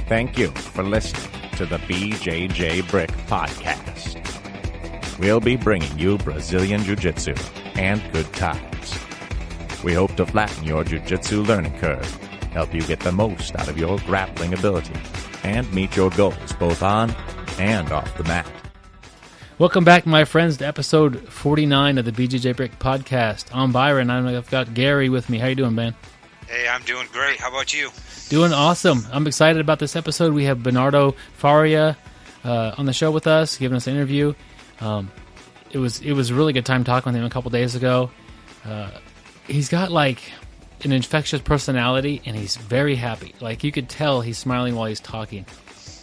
Thank you for listening to the BJJ Brick Podcast. We'll be bringing you Brazilian Jiu-Jitsu and good times. We hope to flatten your Jiu-Jitsu learning curve, help you get the most out of your grappling ability, and meet your goals both on and off the mat. Welcome back, my friends, to episode 49 of the BJJ Brick Podcast. I'm Byron. I've got Gary with me. How you doing, man? Hey, I'm doing great. How about you? Doing awesome. I'm excited about this episode. We have Bernardo Faria on the show with us, giving us an interview. It was a really good time talking with him a couple days ago. He's got like an infectious personality, and he's very happy. Like you could tell, he's smiling while he's talking.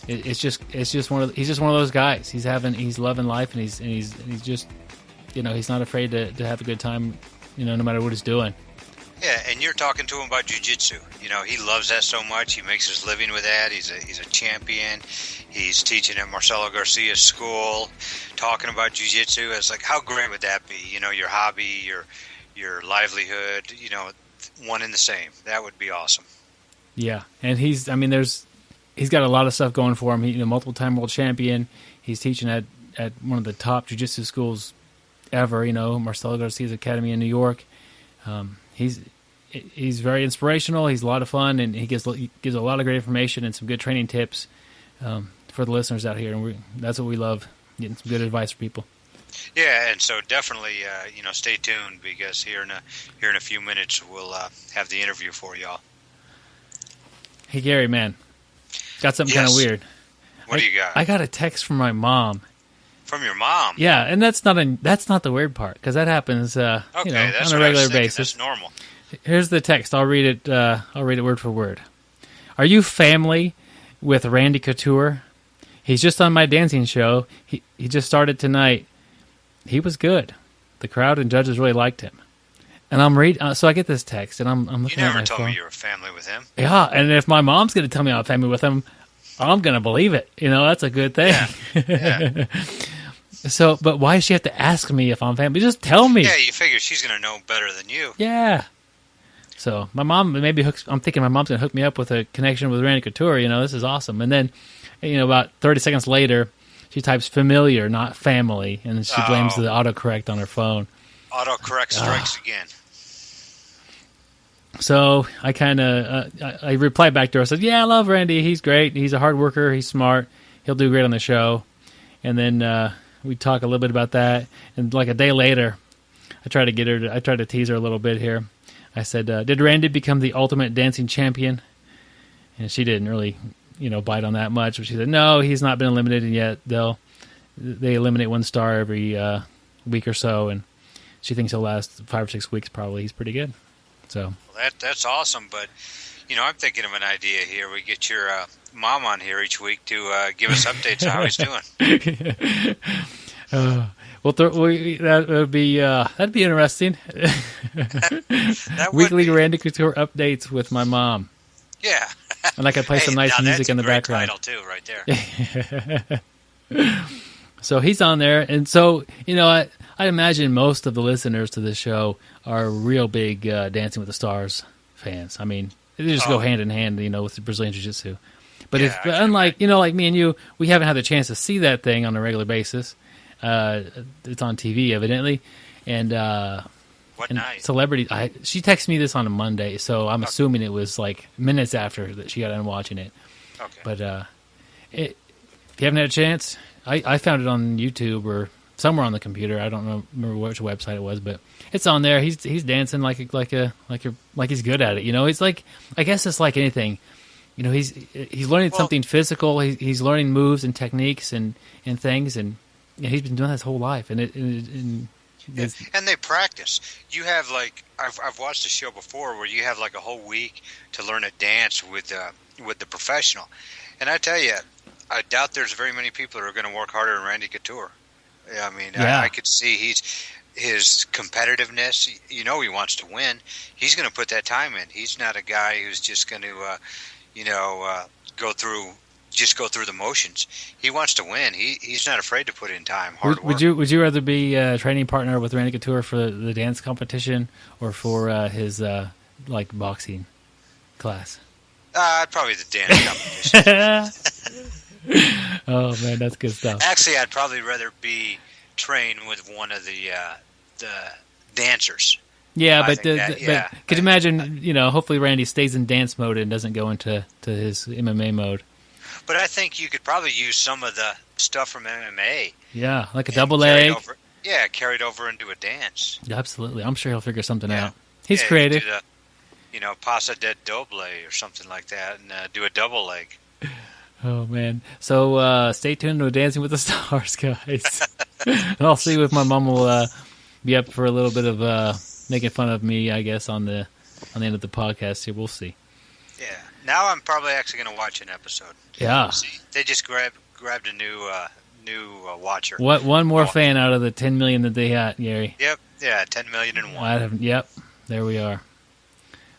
He's just one of those guys. He's loving life, and he's just, he's not afraid to have a good time, no matter what he's doing. Yeah, and you're talking to him about jiu-jitsu. He loves that so much. He makes his living with that. He's a champion. He's teaching at Marcelo Garcia's school, talking about jiu-jitsu. It's like, how great would that be? Your hobby, your livelihood, one and the same. That would be awesome. Yeah, and he's got a lot of stuff going for him. He's multiple-time world champion. He's teaching at one of the top jiu-jitsu schools ever, Marcelo Garcia's Academy in New York. He's very inspirational. He's a lot of fun, and he gives a lot of great information and some good training tips for the listeners out here. And that's what we love, getting some good advice for people. Yeah, and so definitely, stay tuned, because here in a few minutes we'll have the interview for y'all. Hey, Gary, man, got something kind of weird. What do you got? I got a text from my mom. From your mom? Yeah, and that's not the weird part, because that happens on a regular basis. That's normal. Here's the text. I'll read it. Word for word. Are you family with Randy Couture? He's just on my dancing show. He just started tonight. He was good. The crowd and judges really liked him. And I'm reading. So I get this text, and I'm looking at my phone. You never told me you were family with him. Yeah, and if my mom's going to tell me I'm family with him, I'm going to believe it. That's a good thing. Yeah. So, but why does she have to ask me if I'm family? Just tell me. Yeah, you figure she's going to know better than you. Yeah. So my mom I'm thinking my mom's going to hook me up with a connection with Randy Couture. This is awesome. And then, about 30 seconds later, she types familiar, not family, and she blames the autocorrect on her phone. Autocorrect strikes again. So I kind of I replied back to her. I said, "Yeah, I love Randy. He's great. He's a hard worker. He's smart. He'll do great on the show." And then we talk a little bit about that. And like a day later, I tried to tease her a little bit here. I said, "Did Randy become the ultimate dancing champion?" And she didn't really, bite on that much. But she said, "No, he's not been eliminated yet. They eliminate one star every week or so, and she thinks he'll last 5 or 6 weeks. Probably, he's pretty good." So that's awesome. But I'm thinking of an idea here. We get your mom on here each week to give us updates on how he's doing. That'd be interesting. Weekly Randy Couture updates with my mom. Yeah, and I could play some nice music in the background. Title too, right there. So he's on there, and so I imagine most of the listeners to this show are real big Dancing with the Stars fans. I mean, they just go hand in hand, with the Brazilian Jiu-Jitsu. But unlike like me and you, we haven't had the chance to see that thing on a regular basis. It's on TV, evidently, and what night? Celebrity. She texted me this on a Monday, so I'm assuming it was like minutes after that she got done watching it. Okay. But if you haven't had a chance, I found it on YouTube or somewhere on the computer. I don't remember which website it was, but it's on there. He's dancing like he's good at it. It's like, I guess it's like anything. He's learning something physical. He's learning moves and techniques and things, and he's been doing that his whole life. And they practice. You have I've watched a show before where you have like a whole week to learn a dance with the professional, and I tell you, I doubt there's very many people who are going to work harder than Randy Couture. I mean, I could see his competitiveness. He wants to win. He's going to put that time in. He's not a guy who's just going to, go through the motions. He wants to win. He's not afraid to put in time, hard work. Would you rather be a training partner with Randy Couture for the dance competition or for his boxing class? Probably the dance competition. Oh man, that's good stuff. Actually, I'd probably rather be trained with one of the dancers. Yeah, I but think could you imagine? Hopefully Randy stays in dance mode and doesn't go into his MMA mode. But I think you could probably use some of the stuff from MMA. Yeah, like a double leg. Carried over into a dance. Absolutely, I'm sure he'll figure something out. He's Yeah, creative. Pasa de doble or something like that, and do a double leg. Oh man! So stay tuned to Dancing with the Stars, guys. And I'll see if my mom will be up for a little bit of making fun of me, I guess, on the end of the podcast here. We'll see. Yeah. Now I'm probably actually going to watch an episode. Yeah. See, they just grabbed a new watcher. What one more fan out of the 10 million that they had, Gary? Yep. Yeah, 10 million and one. Yep. There we are,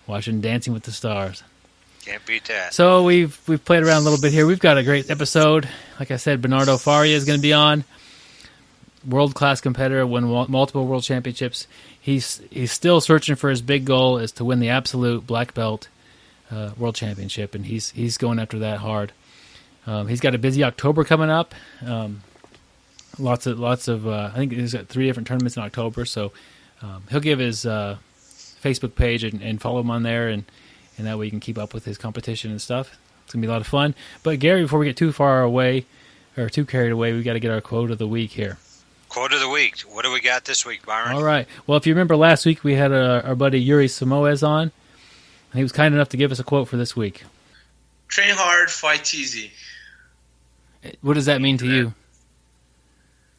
watching Dancing with the Stars. Can't beat that. So we've played around a little bit here. We've got a great episode. Like I said, Bernardo Faria is going to be on. World-class competitor, won multiple world championships. He's still searching for his big goal, is to win the absolute black belt world championship, and he's going after that hard. He's got a busy October coming up. Lots of I think he's got 3 different tournaments in October. So he'll give his Facebook page and follow him on there, and that way you can keep up with his competition and stuff. It's gonna be a lot of fun. But Gary, before we get too far away or too carried away, we got to get our quote of the week here. Quote of the week. What do we got this week, Byron? All right. Well, if you remember last week, we had our buddy Yuri Samoes on. And he was kind enough to give us a quote for this week. Train hard, fight easy. What does that mean to you?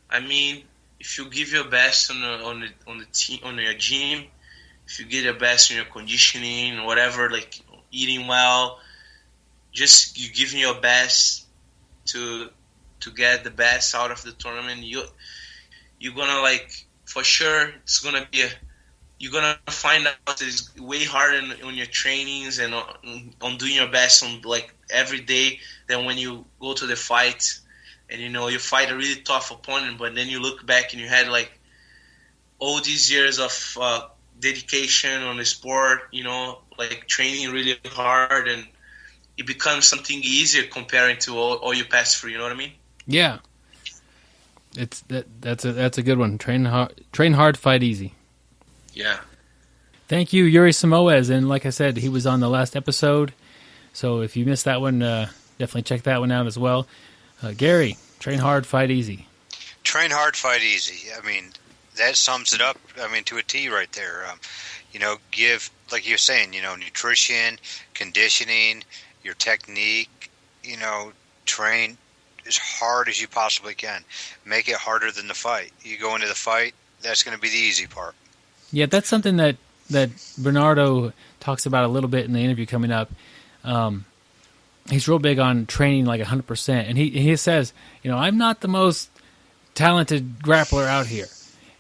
I mean, if you give your best on the team, on your gym, if you give your best in your conditioning, whatever, like eating well, just you giving your best to get the best out of the tournament, you're gonna, like, for sure, it's gonna be you're gonna find out that it's way harder on your trainings and on doing your best on, like, every day than when you go to the fight and you fight a really tough opponent, but then you look back and you had, like, all these years of dedication on the sport, like training really hard, and it becomes something easier comparing to all you passed through. You know what I mean? Yeah. That's a good one. Train hard, fight easy. Yeah. Thank you, Yuri Samoes, and like I said, he was on the last episode. So if you missed that one, definitely check that one out as well. Gary, train hard, fight easy. Train hard, fight easy. I mean, that sums it up. I mean, to a T right there. Give, like you're saying, nutrition, conditioning, your technique. Train as hard as you possibly can. Make it harder than the fight. You go into the fight, that's going to be the easy part. Yeah, that's something that Bernardo talks about a little bit in the interview coming up. He's real big on training like 100%. And he says, I'm not the most talented grappler out here,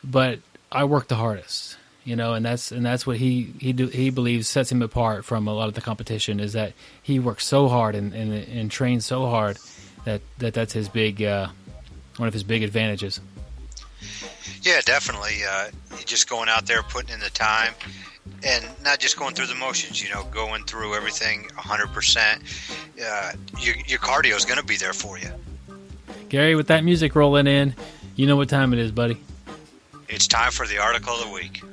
but I work the hardest. And that's what he believes sets him apart from a lot of the competition, is that he works so hard and trains so hard that's his big one of his big advantages. Yeah, definitely. Just going out there, putting in the time, and not just going through the motions. Going through everything 100%. Your cardio is going to be there for you. Gary, with that music rolling in, you know what time it is, buddy. It's time for the article of the week.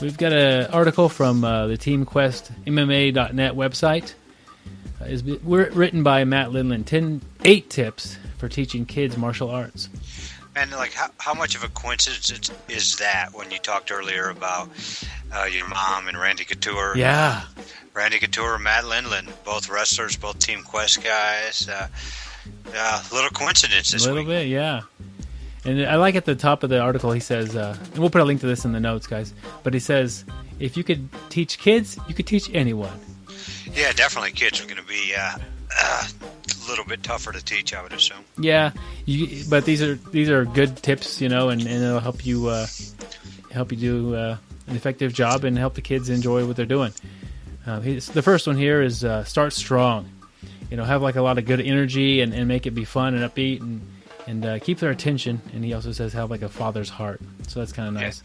We've got an article from the TeamQuestMMA.net website. It's written by Matt Lindland. 8 tips for teaching kids martial arts. And like, how much of a coincidence is that when you talked earlier about your mom and Randy Couture? Yeah. Randy Couture, Matt Lindland, both wrestlers, both Team Quest guys. Little coincidence this week. A little bit, yeah. And I like at the top of the article, he says, and we'll put a link to this in the notes, guys, but he says, if you could teach kids, you could teach anyone. Yeah, definitely kids are going to be a little bit tougher to teach, I would assume. Yeah, but these are good tips, and it'll help you do an effective job and help the kids enjoy what they're doing. The first one here is start strong. Have like a lot of good energy and make it be fun and upbeat and keep their attention. And he also says have like a father's heart. So that's kind of nice.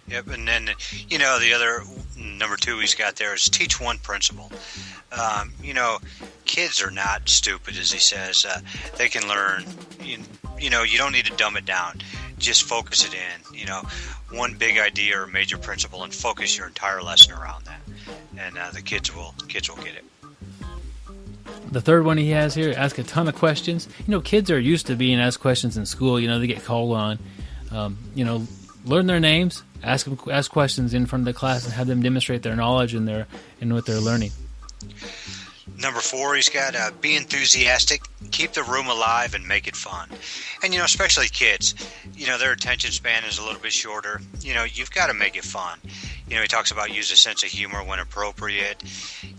Yep, and then, the other number 2 he's got there is teach one principle. Kids are not stupid, as he says. They can learn. You don't need to dumb it down. Just focus it in. One big idea or major principle, and focus your entire lesson around that. And the kids will get it. The third one he has here, ask a ton of questions. Kids are used to being asked questions in school. They get called on. Learn their names, ask questions in front of the class, and have them demonstrate their knowledge and what they're learning. Number 4, he's got be enthusiastic, keep the room alive, and make it fun. And, especially kids, their attention span is a little bit shorter. You've got to make it fun. He talks about use a sense of humor when appropriate.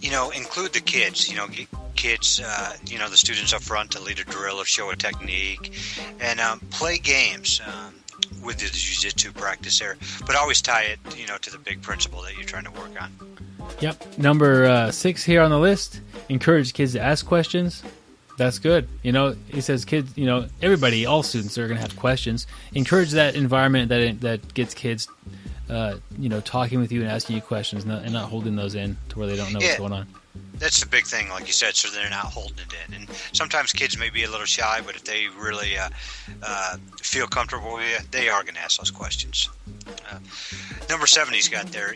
Include the kids. Get kids, the students up front to lead a drill or show a technique. And play games with the jiu-jitsu practice there. But always tie it, to the big principle that you're trying to work on. Yep. Number 6 here on the list, encourage kids to ask questions. That's good. He says kids, everybody, all students are going to have questions. Encourage that environment that gets kids, talking with you and asking you questions and not holding those in to where they don't know what's going on. That's the big thing, like you said, so they're not holding it in. And sometimes kids may be a little shy, but if they really feel comfortable with you, they are going to ask those questions. Number 7 he's got there,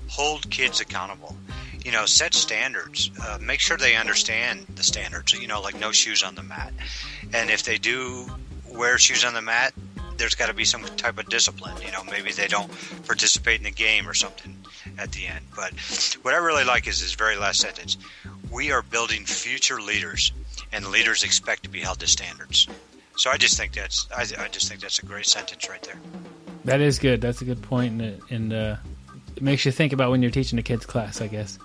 hold kids accountable. Set standards. Make sure they understand the standards, like no shoes on the mat. And if they do wear shoes on the mat, there's got to be some type of discipline. Maybe they don't participate in the game or something at the end. But what I really like is his very last sentence. We are building future leaders, and leaders expect to be held to standards. So I just think that's a great sentence right there. That is good. That's a good point, and it makes you think about when you're teaching a kid's class, I guess.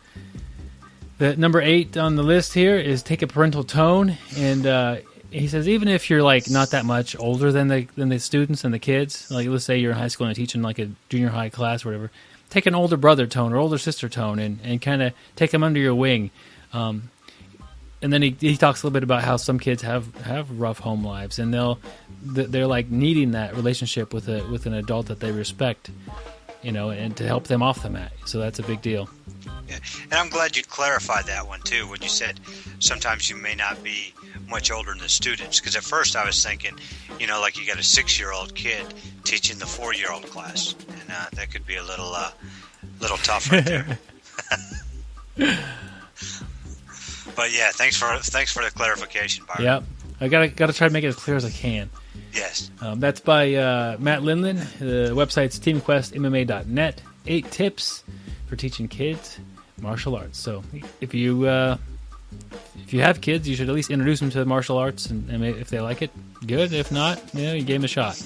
The number 8 on the list here is take a parental tone, and he says even if you're not that much older than the students and the kids, like let's say you're in high school and you're teaching like a junior high class or whatever, take an older brother tone or older sister tone and kind of take them under your wing. And then he talks a little bit about how some kids have rough home lives, and they're like needing that relationship with an adult that they respect, and to help them off the mat. So that's a big deal. Yeah. And I'm glad you clarified that one too when you said sometimes you may not be much older than the students, because at first I was thinking, like you got a 6-year-old kid teaching the 4-year-old class, and that could be a little tough right there. But yeah, thanks for the clarification, Byron. Yep, I gotta try to make it as clear as I can. Yes. That's by Matt Lindland. The website's teamquestmma.net. 8 tips for teaching kids martial arts. So if you have kids, you should at least introduce them to martial arts, and if they like it, good. If not, you gave them a shot.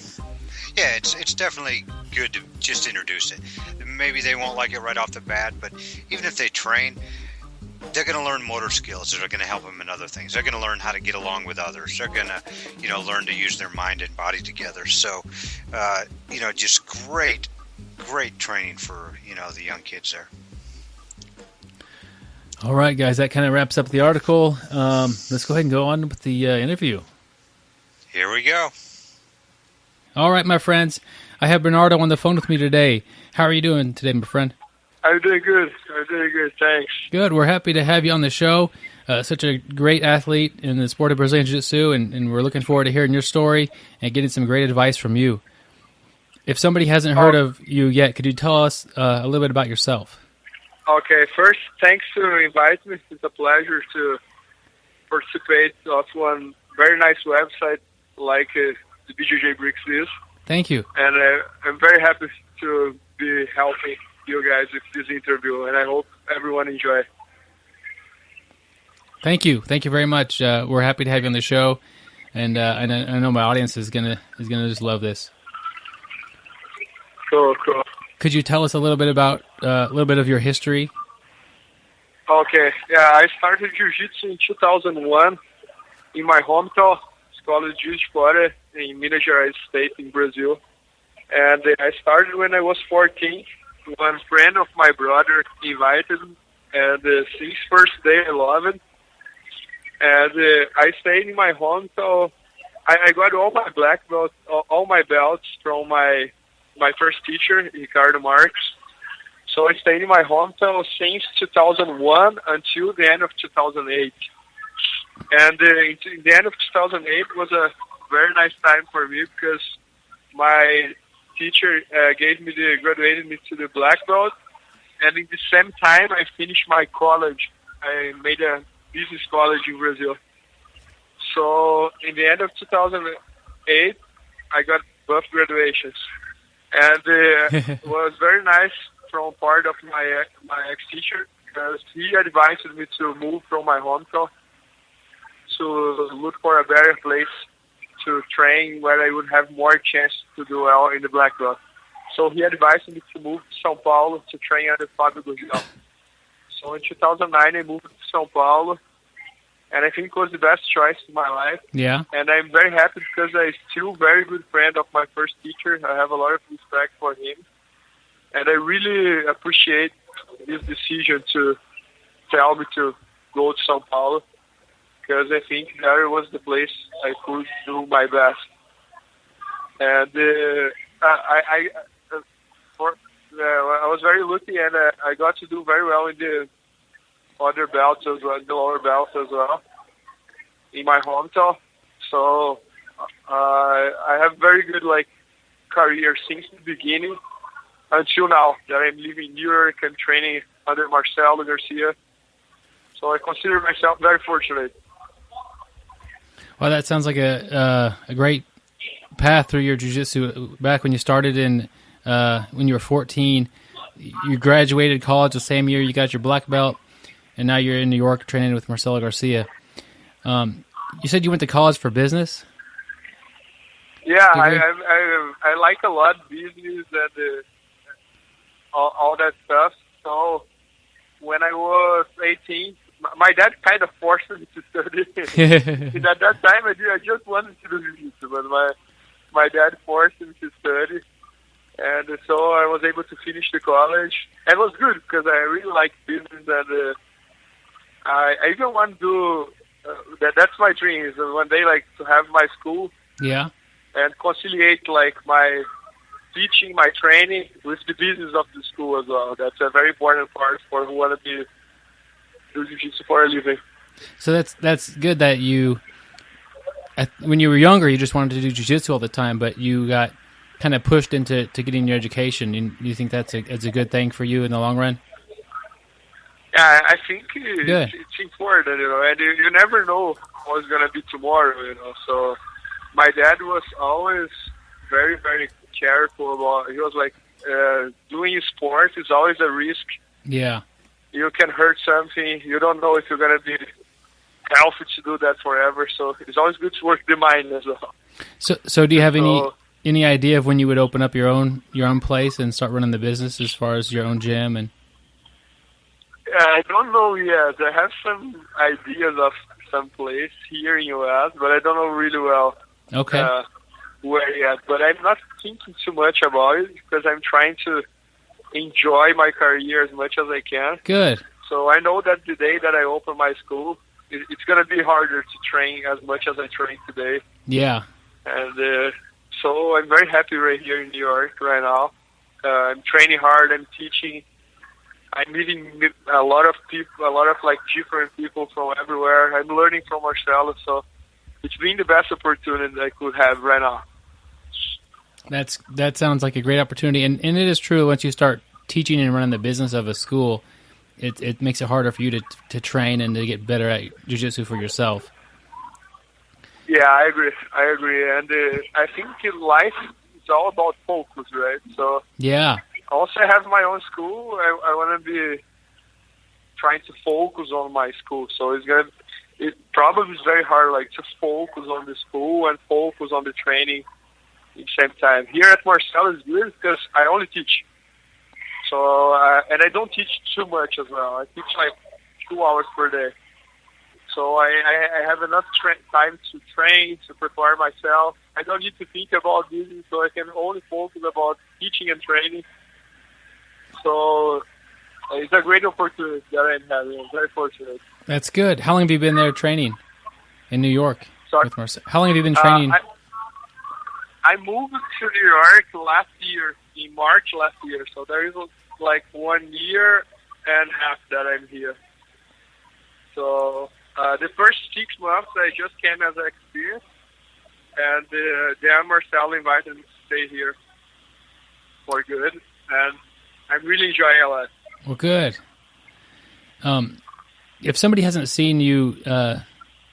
Yeah, it's definitely good to just introduce it. Maybe they won't like it right off the bat, but even if they train, they're going to learn motor skills that are going to help them in other things. They're going to learn how to get along with others. They're going to, learn to use their mind and body together. So, just great training for, the young kids there. All right, guys, that kind of wraps up the article. Let's go ahead and go on with the interview. Here we go. All right, my friends. I have Bernardo on the phone with me today. How are you doing today, my friend? I'm doing good. Thanks. Good. We're happy to have you on the show. Such a great athlete in the sport of Brazilian Jiu-Jitsu, and we're looking forward to hearing your story and getting some great advice from you. If somebody hasn't heard of you yet, could you tell us a little bit about yourself? Okay. First, thanks for inviting me. It's a pleasure to participate of one very nice website like the IBJJF is. Thank you. And I'm very happy to be helping you guys with this interview, and I hope everyone enjoy. Thank you very much. We're happy to have you on the show, and I know my audience is gonna just love this. Cool. Could you tell us a little bit about of your history? Okay, yeah, I started jiu-jitsu in 2001 in my hometown, Escola de Jiu-Jitsu in Minas Gerais State in Brazil, and I started when I was 14. One friend of my brother invited me, and since first day I love it. And I stayed in my home, so I got all my black belts, all my belts from my my first teacher, Ricardo Marx. So I stayed in my hometown since 2001 until the end of 2008. And in the end of 2008 was a very nice time for me because my teacher graduated me to the black belt. And in the same time, I finished my college. I made a business college in Brazil. So in the end of 2008, I got both graduations. And it was very nice from part of my ex-teacher because he advised me to move from my hometown to look for a better place to train where I would have more chance to do well in the black belt. So he advised me to move to São Paulo to train at the Fábio Gurgel. So in 2009, I moved to São Paulo, and I think it was the best choice in my life. Yeah. And I'm very happy because I'm still a very good friend of my first teacher. I have a lot of respect for him. And I really appreciate this decision to tell me to go to São Paulo because I think there was the place I could do my best. And I was very lucky, and I got to do very well in the other belts as well, the lower belts as well, in my hometown. So I have very good career since the beginning until now that I'm living in New York and training under Marcelo, Garcia. So I consider myself very fortunate. Well, that sounds like a great path through your jiu-jitsu. Back when you started when you were 14, you graduated college the same year you got your black belt, and now you're in New York training with Marcelo Garcia. You said you went to college for business? Yeah, I like a lot business and all that stuff. So when I was 18, my dad kind of forced me to study. And at that time, I just wanted to do jiu-jitsu, but my dad forced me to study. And so I was able to finish the college. And it was good because I really like business, and I even want to do that's my dream, is one day to have my school. Yeah. And conciliate my teaching, my training with the business of the school as well. That's a very important part for who want to do jiu-jitsu for a living. So that's good that you, when you were younger, you just wanted to do jiu-jitsu all the time, but you got kind of pushed into getting your education. And you think it's a good thing for you in the long run? Yeah, I think it's important, and you never know what's going to be tomorrow, So my dad was always very, very careful about, he was doing sports is always a risk. Yeah. You can hurt something. You don't know if you're going to be healthy to do that forever. So it's always good to work the mind as well. So do you have any idea of when you would open up your own place and start running the business as far as your own gym? And I don't know yet. I have some ideas of some place here in U.S., but I don't know really well where yet. But I'm not thinking too much about it because I'm trying to enjoy my career as much as I can. Good. So I know that the day that I open my school, it's going to be harder to train as much as I train today. Yeah. And so I'm very happy right here in New York right now. I'm training hard. I'm teaching. I'm meeting a lot of people, different people from everywhere. I'm learning from Marcelo, so it's been the best opportunity I could have right now. That sounds like a great opportunity, and it is true. Once you start teaching and running the business of a school, it makes it harder for you to train and to get better at jiu-jitsu for yourself. Yeah, I agree, and I think in life it's all about focus, right? So yeah. Also, I have my own school. I want to be trying to focus on my school. So it probably is very hard, to focus on the school and focus on the training at the same time. Here at Marcelo is good because I only teach. So, and I don't teach too much as well. I teach 2 hours per day. So I have enough time to train, to prepare myself. I don't need to think about this, so I can only focus about teaching and training. So it's a great opportunity that I'm having. I'm very fortunate. That's good. How long have you been there training in New York? Sorry? With Marcelo? How long have you been training? I moved to New York last year, in March last year. So there is like 1 year and a half that I'm here. So the first 6 months I just came as an experience, and then Marcelo invited me to stay here for good, and I'm really enjoying it a lot. Well, good. If somebody hasn't seen you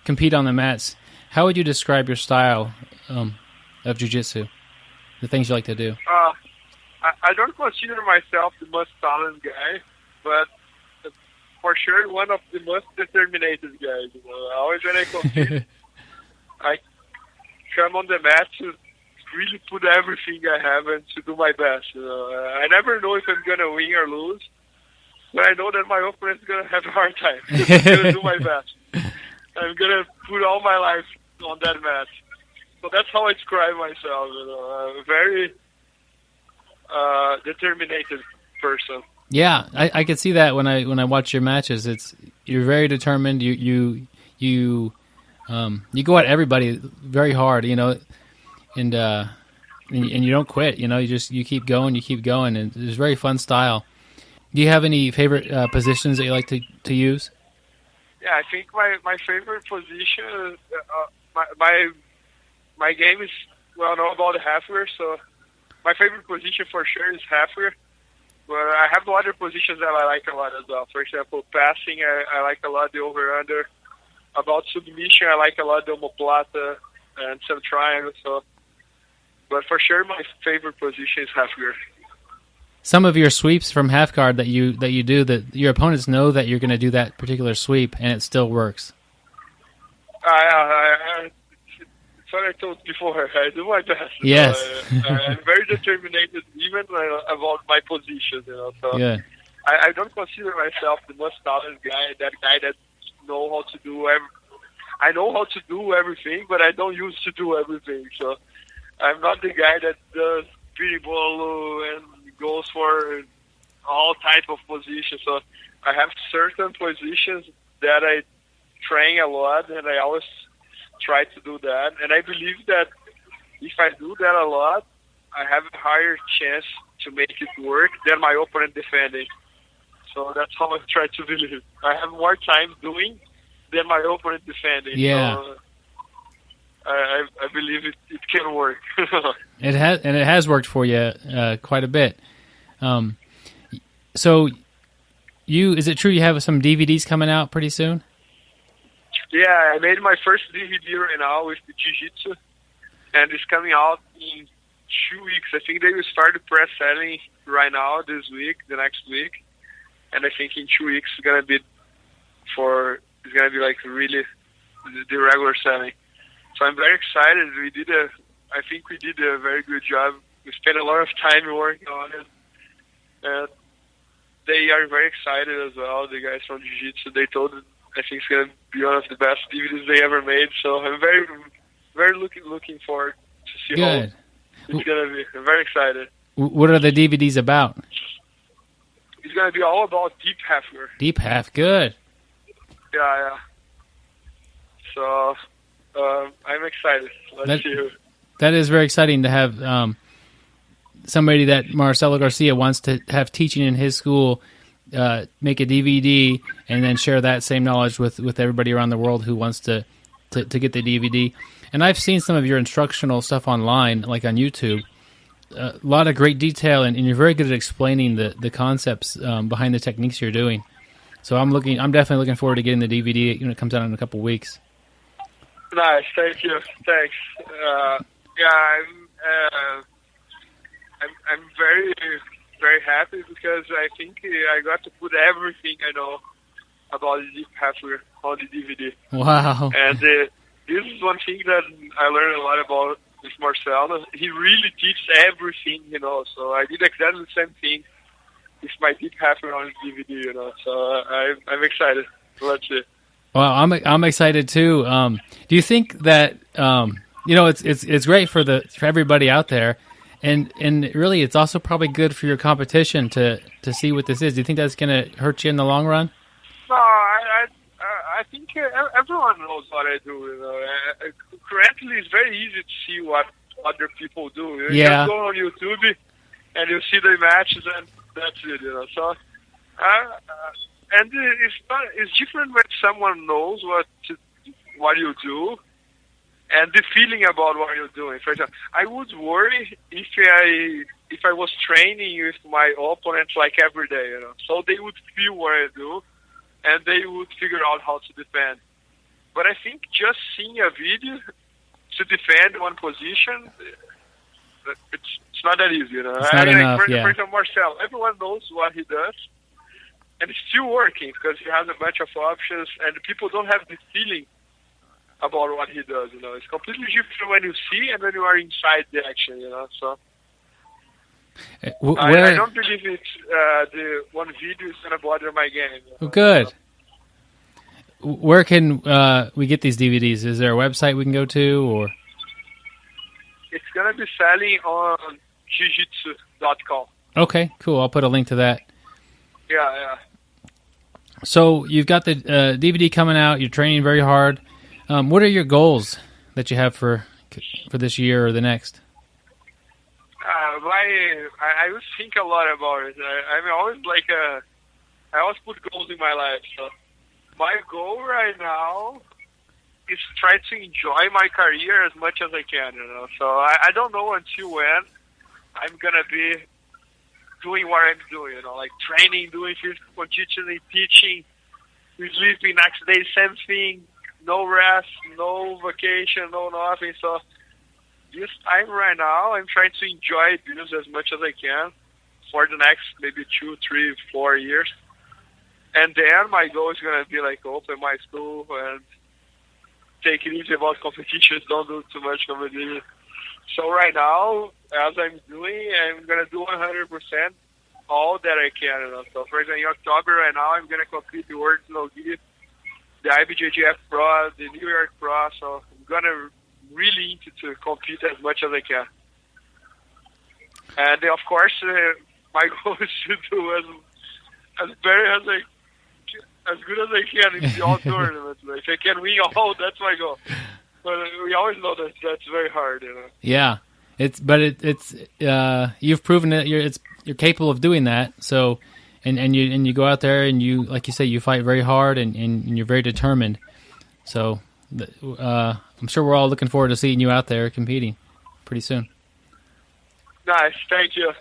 compete on the mats, how would you describe your style of jiu-jitsu, the things you like to do? I don't consider myself the most talented guy, but for sure one of the most determined guys. You know? Always when I compete, I come on the mat to really put everything I have and to do my best. You know? I never know if I'm going to win or lose, but I know that my opponent is going to have a hard time. I'm going to do my best. I'm going to put all my life on that mat. So that's how I describe myself. You know? I'm a very determined person. Yeah, I can see that when I watch your matches. You're very determined. You go at everybody very hard, you know, and you don't quit. You know, you keep going, and it's a very fun style. Do you have any favorite positions that you like to use? Yeah, I think my favorite position, my game is well known about the halfway, so my favorite position for sure is halfway. But I have other positions that I like a lot as well. For example, passing, I like a lot the over-under. About submission, I like a lot the omoplata and some triangles. So, but for sure, my favorite position is half guard. Some of your sweeps from half guard that you do, that your opponents know that you're going to do that particular sweep, and it still works. It's what I told before. I do my best. Yes. I'm very determined, even about my position. You know, so yeah. I don't consider myself the most talented guy. That guy that know how to do I know how to do everything, but I don't used to do everything. So I'm not the guy that does bolo and goes for all type of positions. So I have certain positions that I train a lot, and I always try to do that. And I believe that if I do that a lot, I have a higher chance to make it work than my opponent defending. So that's how I try to believe. I have more time doing than my opponent defending. Yeah. So I believe it can work. It has worked for you quite a bit. So is it true you have some DVDs coming out pretty soon? Yeah, I made my first DVD right now with the jiu-jitsu, and it's coming out in 2 weeks. I think they will start the press selling right now this week, the next week, and I think in 2 weeks it's gonna be like really the regular selling. So I'm very excited. I think we did a very good job. We spent a lot of time working on it, and they are very excited as well. The guys from jiu-jitsu, they told us, I think it's gonna be one of the best DVDs they ever made. So I'm very, very looking forward to see how it's gonna be. I'm very excited. What are the DVDs about? It's gonna be all about deep half guard. Deep half, good. Yeah. So I'm excited. Let's see. That is very exciting to have somebody that Marcelo Garcia wants to have teaching in his school. Make a DVD and then share that same knowledge with everybody around the world who wants to get the DVD. And I've seen some of your instructional stuff online, like on YouTube. A lot of great detail, and you're very good at explaining the concepts behind the techniques you're doing. So I'm definitely looking forward to getting the DVD when it comes out in a couple weeks. Nice, thank you, thanks. I'm very, very happy because I think I got to put everything I know about the deep halfway on the DVD. Wow. And this is one thing that I learned a lot about with Marcelo. He really teaches everything, you know. So I did exactly the same thing with my deep halfway on the DVD, you know. So I'm excited. Let's see. Well, I'm excited too. Do you think that it's great for everybody out there? And really, it's also probably good for your competition to see what this is. Do you think that's going to hurt you in the long run? No, I think everyone knows what I do. You know, currently, it's very easy to see what other people do. You Yeah. just go on YouTube and you see the matches, and that's it. So, and it's different when someone knows what you do, and the feeling about what you're doing. For example, I would worry if I was training with my opponents like every day, so they would feel what I do, and they would figure out how to defend. But I think just seeing a video to defend one position, it's not that easy. It's not enough, for example, Marcelo, everyone knows what he does, and it's still working because he has a bunch of options, and people don't have the feeling about what he does. It's completely different when you see and when you are inside the action. So I don't believe it's the one video is gonna bother my game. Well, good. Where can we get these DVDs? Is there a website we can go to, or? It's gonna be selling on jiu-jitsu.com. Okay, cool. I'll put a link to that. Yeah. So you've got the DVD coming out. You're training very hard. What are your goals that you have for this year or the next? I always think a lot about it. I'm always I always put goals in my life. So my goal right now is try to enjoy my career as much as I can. So I don't know until when I'm gonna be doing what I'm doing. Like training, doing physical conditioning, teaching, sleeping next day, same thing. No rest, no vacation, no nothing. So this time right now, I'm trying to enjoy this as much as I can for the next maybe 2, 3, 4 years. And then my goal is going to be open my school and take it easy about competitions, don't do too much competition. So right now, as I'm doing, I'm going to do 100% all that I can. So for example, in October right now, I'm going to compete the World Nogi, the IBJJF Pro, the New York Pro, so I'm gonna really into to compete as much as I can. And of course, my goal is to do as good as I can in the all tournaments. If I can win all, that's my goal. But we always know that that's very hard. Yeah, it's you've proven that you're capable of doing that. So. And you go out there and you, like you say, you fight very hard and you're very determined. So I'm sure we're all looking forward to seeing you out there competing pretty soon. Nice, thank you.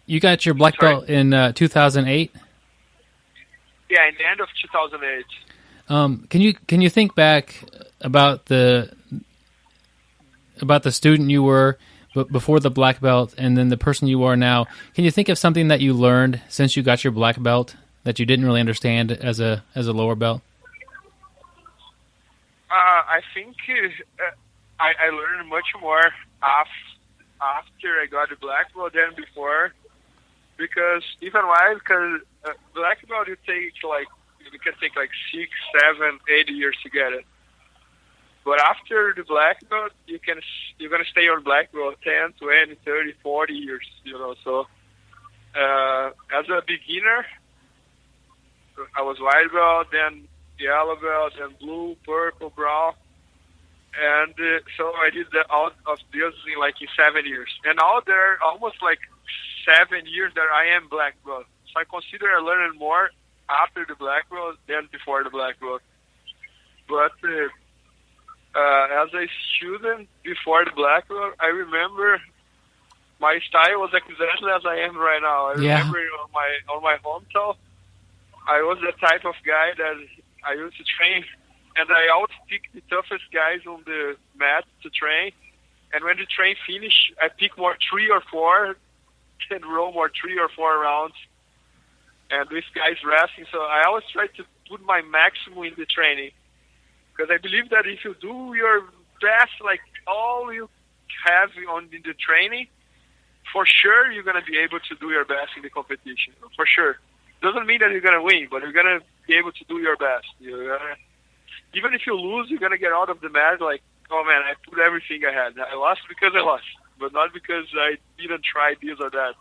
You got your black belt in 2008? Yeah, in the end of 2008. Can you think back about the student you were before the black belt and then the person you are now? Can you think of something that you learned since you got your black belt that you didn't really understand as a lower belt? I think I learned much more after I got the black belt than before, because black belt you can take 6, 7, 8 years to get it. But after the black belt, you're gonna stay on black belt 10, 20, 30, 40 years. So as a beginner, I was white belt, then yellow belt, then blue, purple, brown, and so I did all of this in 7 years. And now there are almost 7 years that I am black belt. So I consider I learned more after the black belt than before the black belt. But as a student before the black belt, I remember my style was exactly as I am right now. I remember on my hometown, I was the type of guy that I used to train, and I always pick the toughest guys on the mat to train. And when the train finish, I pick more 3 or 4, and roll more 3 or 4 rounds, and with guys resting. So I always try to put my maximum in the training. Because I believe that if you do your best, all you have in the training, for sure you're going to be able to do your best in the competition. For sure. Doesn't mean that you're going to win, but you're going to be able to do your best. Even if you lose, you're going to get out of the match oh man, I put everything I had. I lost because I lost, but not because I didn't try this or that.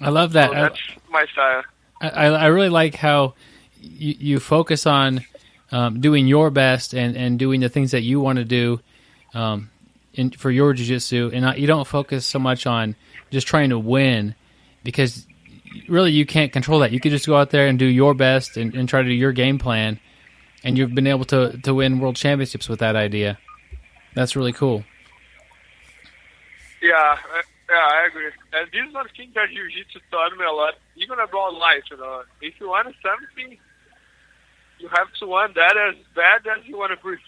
I love that. So that's my style. I really like how you focus on doing your best and doing the things that you want to do for your jiu-jitsu, and you don't focus so much on just trying to win, because really you can't control that. You could just go out there and do your best and try to do your game plan, and you've been able to win world championships with that idea. That's really cool. Yeah, I agree. And this is one thing that jiu-jitsu taught me a lot, even about life. If you want something, you have to want that as bad as you want to breathe.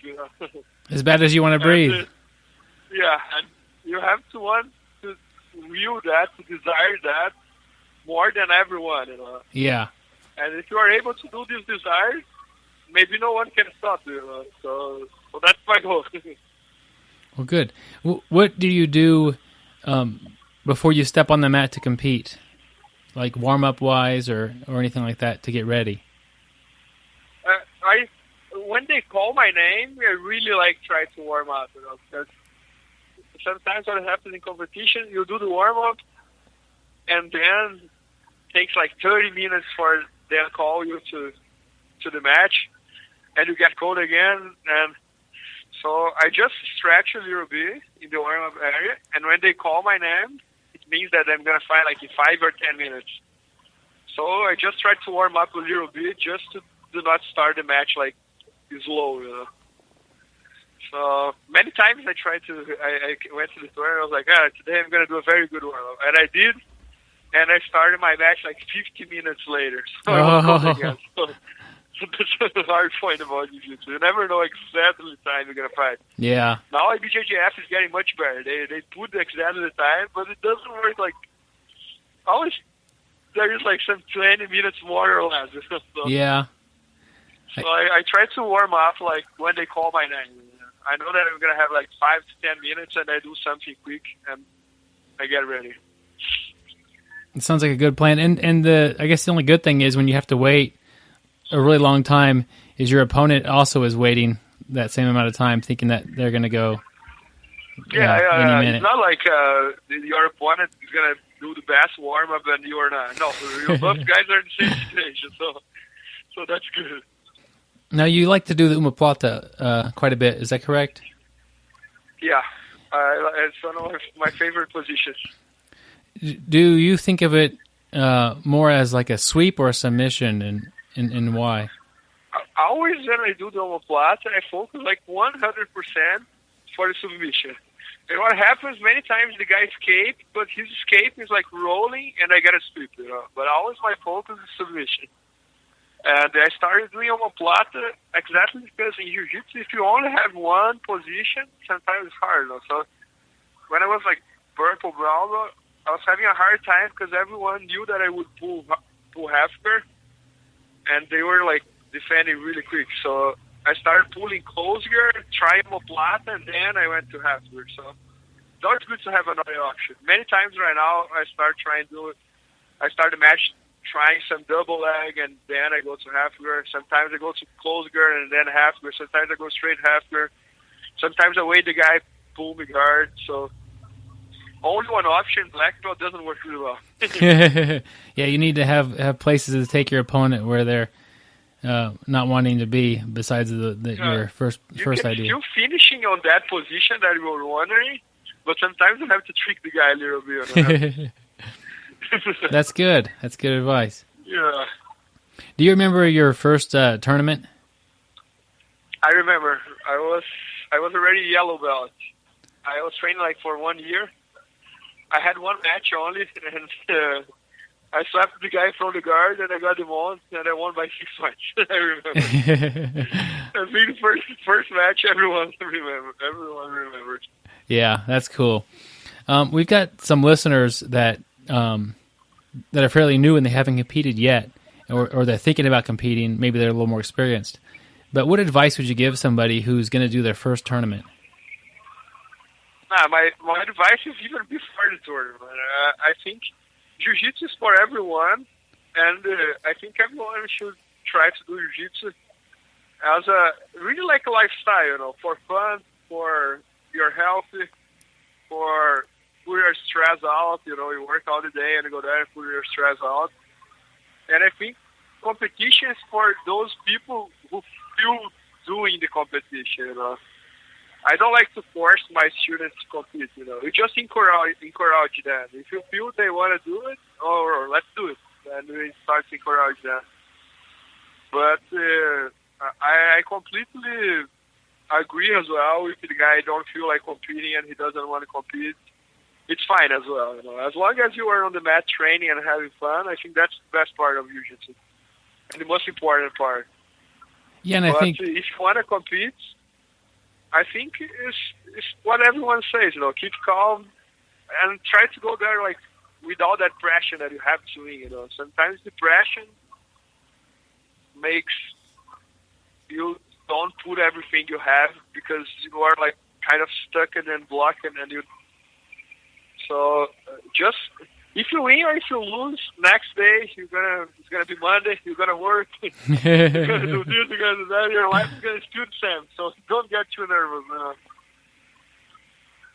As bad as you want to breathe. And you have to want to will that, to desire that more than everyone. Yeah. And if you are able to do these desires, maybe no one can stop you. So that's my goal. Well, good. What do you do before you step on the mat to compete, like warm-up wise or anything like that, to get ready? When they call my name, I really try to warm up. Because sometimes what happens in competition, you do the warm-up, and then it takes 30 minutes for them to call you to the match, and you get called again, and so I just stretch a little bit in the warm-up area, and when they call my name, it means that I'm going to fight in 5 or 10 minutes. So I just try to warm up a little bit just to do not start the match slow. So many times I went to the tour and I was like, today I'm going to do a very good warm-up. And I did, and I started my match 50 minutes later. So I was called again. So that's the hard point about jiu-jitsu. You never know exactly the time you're going to fight. Yeah. Now IBJJF is getting much better. They put exactly the time, but it doesn't work always. There is some 20 minutes more or less. So, yeah. So I try to warm up when they call my name. I know that I'm going to have 5 to 10 minutes, and I do something quick, and I get ready. It sounds like a good plan. And I guess the only good thing is when you have to wait a really long time is your opponent also is waiting that same amount of time, thinking that they're going to go any minute. It's not like your opponent is going to do the best warm-up and you are not. No, both guys are in the same situation, so that's good. Now, you like to do the omoplata quite a bit, is that correct? Yeah, it's one of my favorite positions. Do you think of it more as a sweep or a submission, and why? Always when I do the omoplata, I focus 100% for the submission. And what happens many times, the guy escapes, but his escape is rolling, and I get a sweep. But always my focus is submission. And I started doing omoplata exactly because in jiu-jitsu, if you only have one position, sometimes it's hard. So when I was purple brown, I was having a hard time because everyone knew that I would pull half guard, and they were defending really quick. So I started pulling close guard, trying omoplata, and then I went to half guard. So it's always good to have another option. Many times right now, I start the match trying some double leg, and then I go to half guard. Sometimes I go to close guard and then half guard. Sometimes I go straight half guard. Sometimes I wait the guy pull me guard. So only one option, black belt, doesn't work really well. Yeah, you need to have places to take your opponent where they're not wanting to be, besides your first idea. You're finishing on that position that you were wondering, but sometimes you have to trick the guy a little bit. That's good. That's good advice. Yeah. Do you remember your first tournament? I remember. I was already yellow belt. I was training for 1 year. I had one match only, and I slapped the guy from the guard, and I got him on, and I won by 6 points. I remember. I think the first match, everyone remembers. Yeah, that's cool. We've got some listeners that are fairly new and they haven't competed yet, or they're thinking about competing. Maybe they're a little more experienced. But what advice would you give somebody who's going to do their first tournament? My advice is even before the tournament. I think jiu-jitsu is for everyone, and I think everyone should try to do jiu-jitsu as really like a lifestyle, for fun, for your health, for put your stress out. You work all the day and you go there and put your stress out. And I think competition is for those people who feel doing the competition, you know. I don't like to force my students to compete, you know. You just encourage them. If you feel they want to do it, or let's do it, then we start to encourage them. But I completely agree as well if the guy don't feel like competing and he doesn't want to compete. It's fine as well, you know. As long as you are on the mat training and having fun, I think that's the best part of jiu-jitsu and the most important part. Yeah, and I think if you want to compete, I think it's what everyone says, you know, keep calm and try to go there like without that pressure that you have to win, you know. Sometimes depression makes you don't put everything you have because you are like kind of stuck and then blocked and you. So just if you win or if you lose, next day it's gonna be Monday. You're gonna work. You're gonna do this. You're gonna do that. Your life is gonna still the same. So don't get too nervous. You know?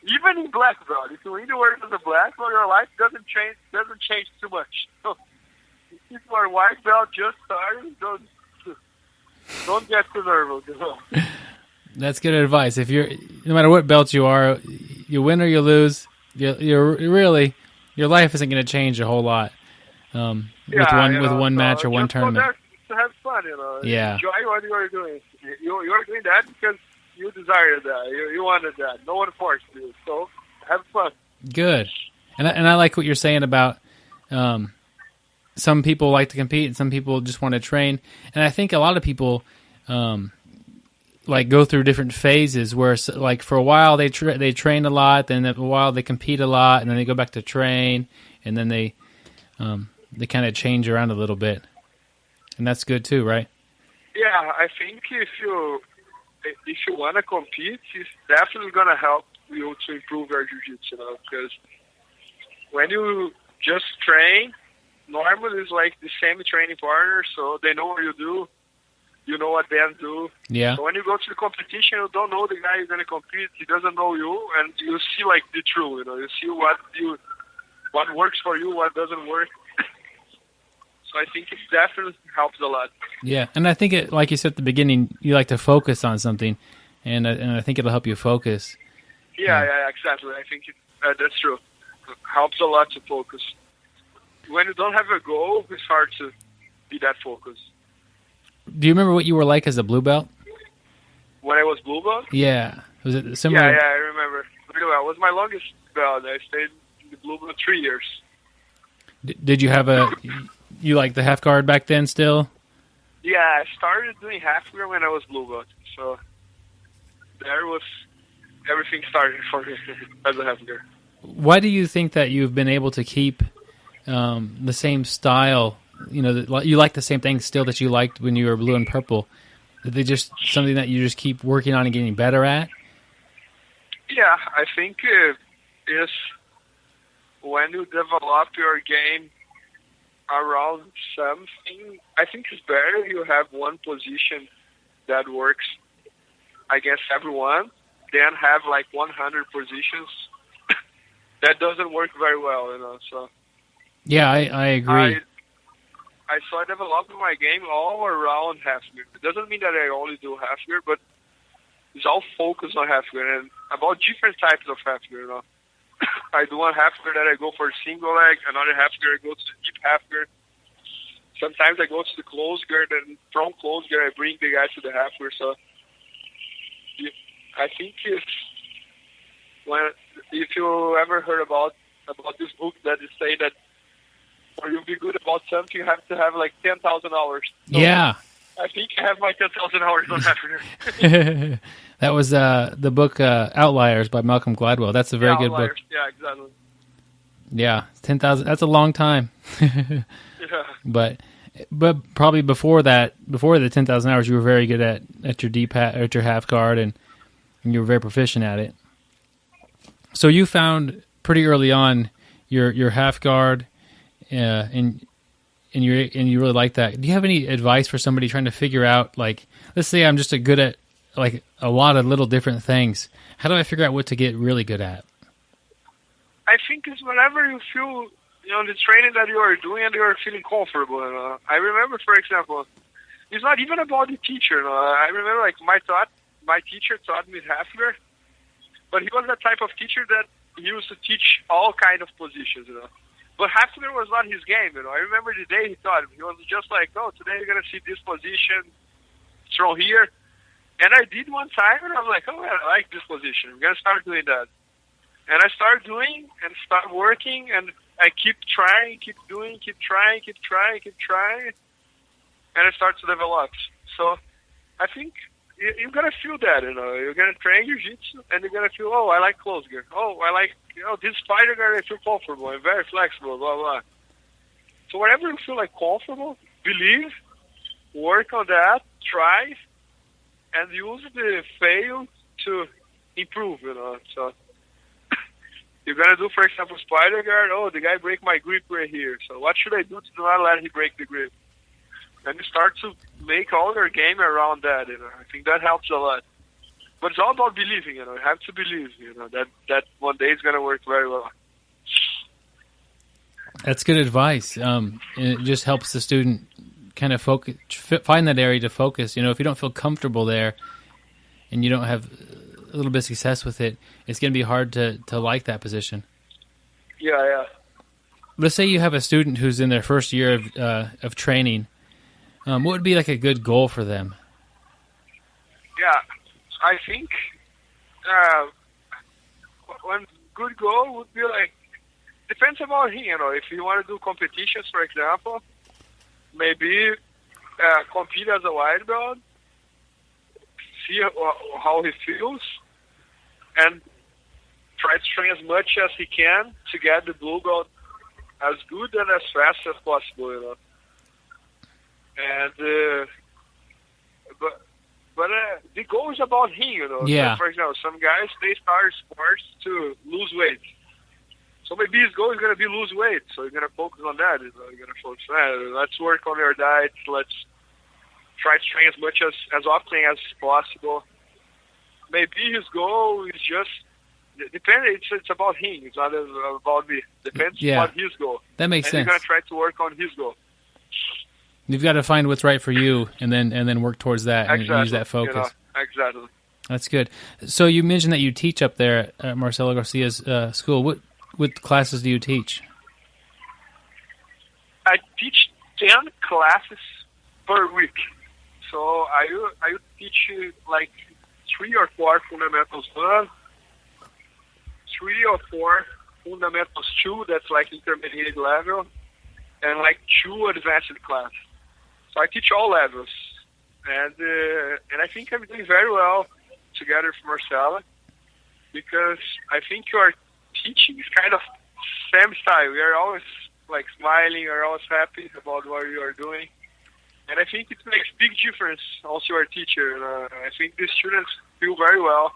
Even in black belt, if you win the work as a black belt, your life doesn't change too much. So if you are white belt just starting, don't get too nervous. You know? that's good advice. If you're no matter what belt you are, you win or you lose, you're really your life isn't going to change a whole lot with one match or one tournament. To have fun, you know. Yeah. Enjoy what you are doing. You are doing that because you desired that. You wanted that. No one forced you. So have fun. Good. And I like what you're saying about some people like to compete and some people just want to train. And I think a lot of people like go through different phases where like for a while they train a lot, then a while they compete a lot, and then they go back to train, and then they kind of change around a little bit. And that's good too, right? Yeah, I think if you want to compete, it's definitely going to help you to improve your jiu-jitsu, you know, because when you just train, normally it's like the same training partner, so they know what you do, you know what they do. Yeah. So when you go to the competition, you don't know the guy you're going to compete, he doesn't know you, and you see like the truth, you know, you see what works for you, what doesn't work. So I think it definitely helps a lot. Yeah, and I think it, like you said at the beginning, you like to focus on something, and I think it'll help you focus. Yeah, exactly. I think that's true. It helps a lot to focus. When you don't have a goal, it's hard to be that focused. Do you remember what you were like as a blue belt? When I was blue belt? Yeah. Was it similar? Yeah, I remember. It was my longest belt. I stayed in the blue belt 3 years. Did you have you like the half guard back then still? Yeah, I started doing half guard when I was blue belt. So there was everything started for me as a half guard. Why do you think that you've been able to keep the same style? You know, you like the same things still that you liked when you were blue and purple. Is they just something that you just keep working on and getting better at? Yeah, I think it's when you develop your game around something, I think it's better you have one position that works against everyone than have like 100 positions that doesn't work very well, you know. So yeah, I agree. I started developing my game all around half guard. It doesn't mean that I only do half guard, but it's all focused on half guard and about different types of half guard, you know. I do one half guard that I go for single leg, another half guard I go to the deep half guard. Sometimes I go to the close guard, and from close guard I bring the guy to the half guard. So I think if you ever heard about this book that is saying that for you to be good about something, you have to have like 10,000 hours. So yeah. I think I have my 10,000 hours on half guard. That was the book Outliers by Malcolm Gladwell. That's a very good book. Yeah, exactly. Yeah, 10,000. That's a long time. Yeah. But probably before the 10,000 hours, you were very good at your at your half guard, and you were very proficient at it. So you found pretty early on your half guard, and you really like that. Do you have any advice for somebody trying to figure out, like, let's say I'm just good at like a lot of little different things. How do I figure out what to get really good at? I think it's whenever you feel, you know, the training that you are doing and you are feeling comfortable. I remember, for example, it's not even about the teacher. I remember like my teacher taught me Hafner, but he was the type of teacher that he used to teach all kind of positions. But Hafner was not his game. I remember the day he taught him. He was just like, oh, today you're gonna see this position, throw here. And I did one time, and I was like, oh, man, I like this position. I'm going to start doing that. And I started doing and start working, and I keep trying, keep doing, keep trying. And I start to develop. So I think you're going to feel that, You're going to train jiu-jitsu, and you're going to feel, oh, I like close guard. Oh, I like, this spider guard, I feel comfortable. I'm very flexible, blah, blah. So whatever you feel like comfortable, believe, work on that, try, and use the fail to improve, So you're going to do, for example, spider guard. Oh, the guy break my grip right here. So what should I do to not let him break the grip? And you start to make all your game around that, I think that helps a lot. But it's all about believing, You have to believe, that one day is going to work very well. That's good advice. And it just helps the student kind of focus, find that area to focus. If you don't feel comfortable there and you don't have a little bit of success with it, it's going to be hard to like that position. Yeah. Let's say you have a student who's in their first year of training. What would be like a good goal for them? Yeah, I think one good goal would be like, depends about him, If you want to do competitions, for example, maybe compete as a white belt, see how he feels, and try to train as much as he can to get the blue belt as good and as fast as possible, And but the goal is about him, Yeah. So, for example, some guys they start sports to lose weight. So maybe his goal is going to be lose weight. So you're going to focus on that. You're going to focus on that. Let's work on your diet. Let's try to train as much as often as possible. Maybe his goal is just depends. It's about him. It's not about me. Depends on his goal. That makes sense. You're going to try to work on his goal. You've got to find what's right for you, and then work towards that and use that focus. Exactly. That's good. So you mentioned that you teach up there at Marcelo Garcia's school. What classes do you teach? I teach 10 classes per week. So I teach like 3 or 4 fundamentals 1, 3 or 4 fundamentals 2, that's like intermediate level, and like 2 advanced class. So I teach all levels. And I think I'm doing very well together with Marcelo, because I think your teaching is kind of same style. We are always like smiling, we are always happy about what you are doing. And I think it makes big difference also your teacher. I think the students feel very well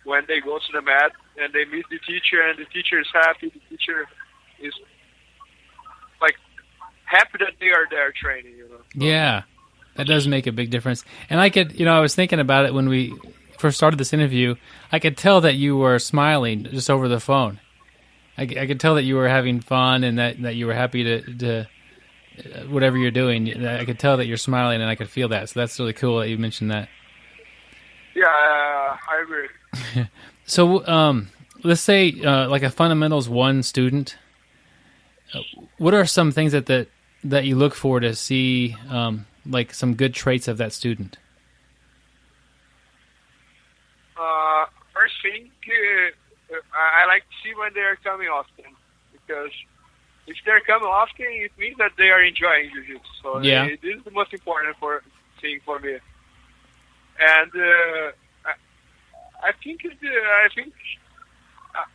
when they go to the mat and they meet the teacher, and the teacher is happy. The teacher is like happy that they are there training. Yeah, that does make a big difference. And I could, I was thinking about it when we first started this interview. I could tell that you were smiling just over the phone. I could tell that you were having fun and that you were happy to whatever you're doing. I could tell that you're smiling, and I could feel that. So that's really cool that you mentioned that. Yeah, I agree. So let's say like a Fundamentals 1 student, what are some things that you look for to see like some good traits of that student? First thing, I like to see when they are coming often, because if they're coming often, it means that they are enjoying jiu-jitsu. So this is the most important thing for me. And I think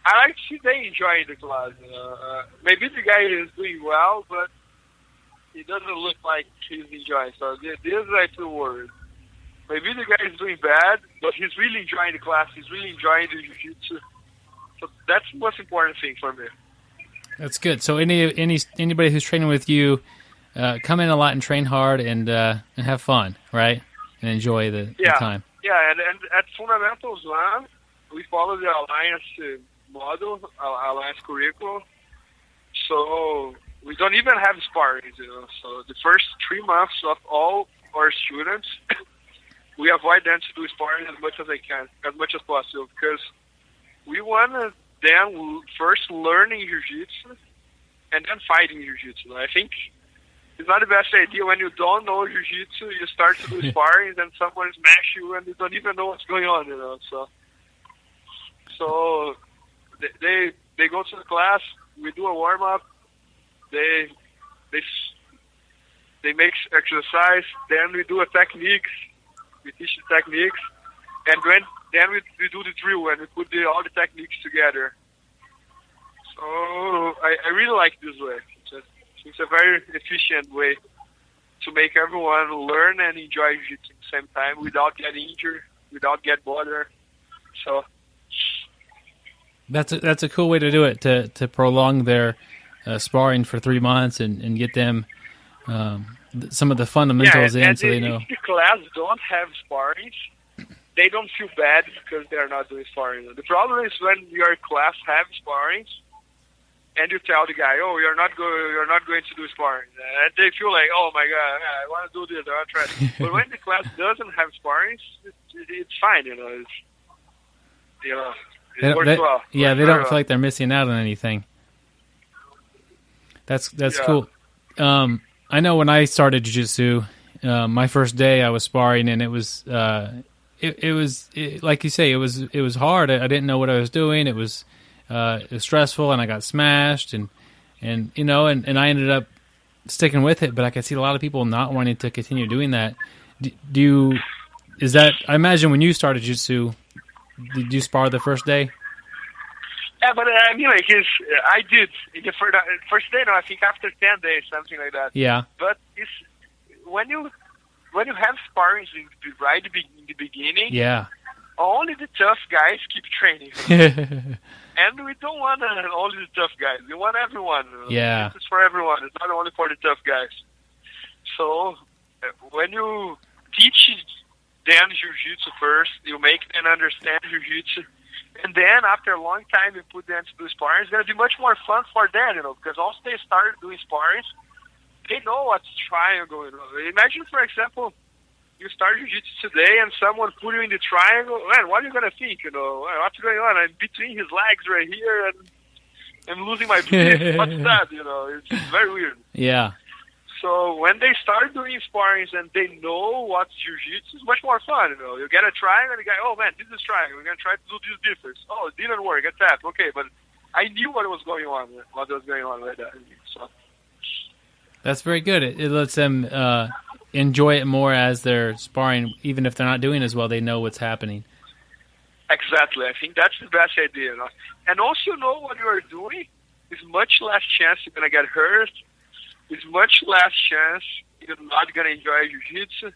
I like to see they enjoying the class. Maybe the guy is doing well, but he doesn't look like he's enjoying. So this I feel worried. Maybe the guy is doing bad, but he's really enjoying the class. He's really enjoying the jiu-jitsu. So that's the most important thing for me. That's good. So anybody who's training with you, come in a lot and train hard and have fun, right? And enjoy the time. Yeah, and at Fundamentals 1, we follow the Alliance model, Alliance curriculum. So we don't even have sparring, So the first 3 months of all our students, we avoid them to do sparring as much as possible, because we want them first learning jiu-jitsu and then fighting jiu-jitsu. I think it's not the best idea when you don't know jiu-jitsu, you start to do sparring, then someone smash you and you don't even know what's going on, So they go to the class, we do a warm-up, they make exercise, then we do a techniques, we teach the techniques, and then we do the drill and we put all the techniques together. So I really like this way. It's a very efficient way to make everyone learn and enjoy jiu-jitsu at the same time without getting injured, without getting bothered. So that's a cool way to do it, to prolong their sparring for 3 months and get them some of the fundamentals in, so they know. If the class don't have sparring, they don't feel bad because they are not doing sparring. The problem is when your class have sparring, and you tell the guy, "Oh, you're not going to do sparring," and they feel like, "Oh my God, I want to do this, I want to try." But when the class doesn't have sparring, it's fine, It works well. Yeah, they don't feel like they're missing out on anything. That's cool. I know when I started jiu-jitsu, my first day I was sparring, and it was like you say, it was hard. I didn't know what I was doing. It was stressful, and I got smashed, and I ended up sticking with it. But I could see a lot of people not wanting to continue doing that. I imagine when you started jiu-jitsu, did you spar the first day? Yeah, but I mean, I did. In the first day, no, I think after 10 days, something like that. Yeah. But when you have sparring right in the beginning, yeah, only the tough guys keep training. And we don't want only the tough guys. We want everyone. Yeah. It's for everyone. It's not only for the tough guys. So when you teach them jiu-jitsu first, you make them understand jiu-jitsu, and then after a long time you put them to do sparring, it's going to be much more fun for them, because once they start doing sparring, they know what's triangle. Imagine, for example, you start jiu-jitsu today and someone put you in the triangle. Man, what are you going to think? What's going on? I'm between his legs right here and I'm losing my breath. What's that? It's very weird. Yeah. So when they start doing sparrings and they know what's jiu-jitsu, it's much more fun. You get a triangle and you go, "Oh man, this is triangle. We're going to try to do this difference." Oh, it didn't work. Get that. Okay, but I knew what was going on like that. So that's very good. It lets them enjoy it more as they're sparring, even if they're not doing as well. They know what's happening. Exactly. I think that's the best idea. And once you know what you are doing, there's much less chance you're going to get hurt. There's much less chance you're not going to enjoy jiu-jitsu.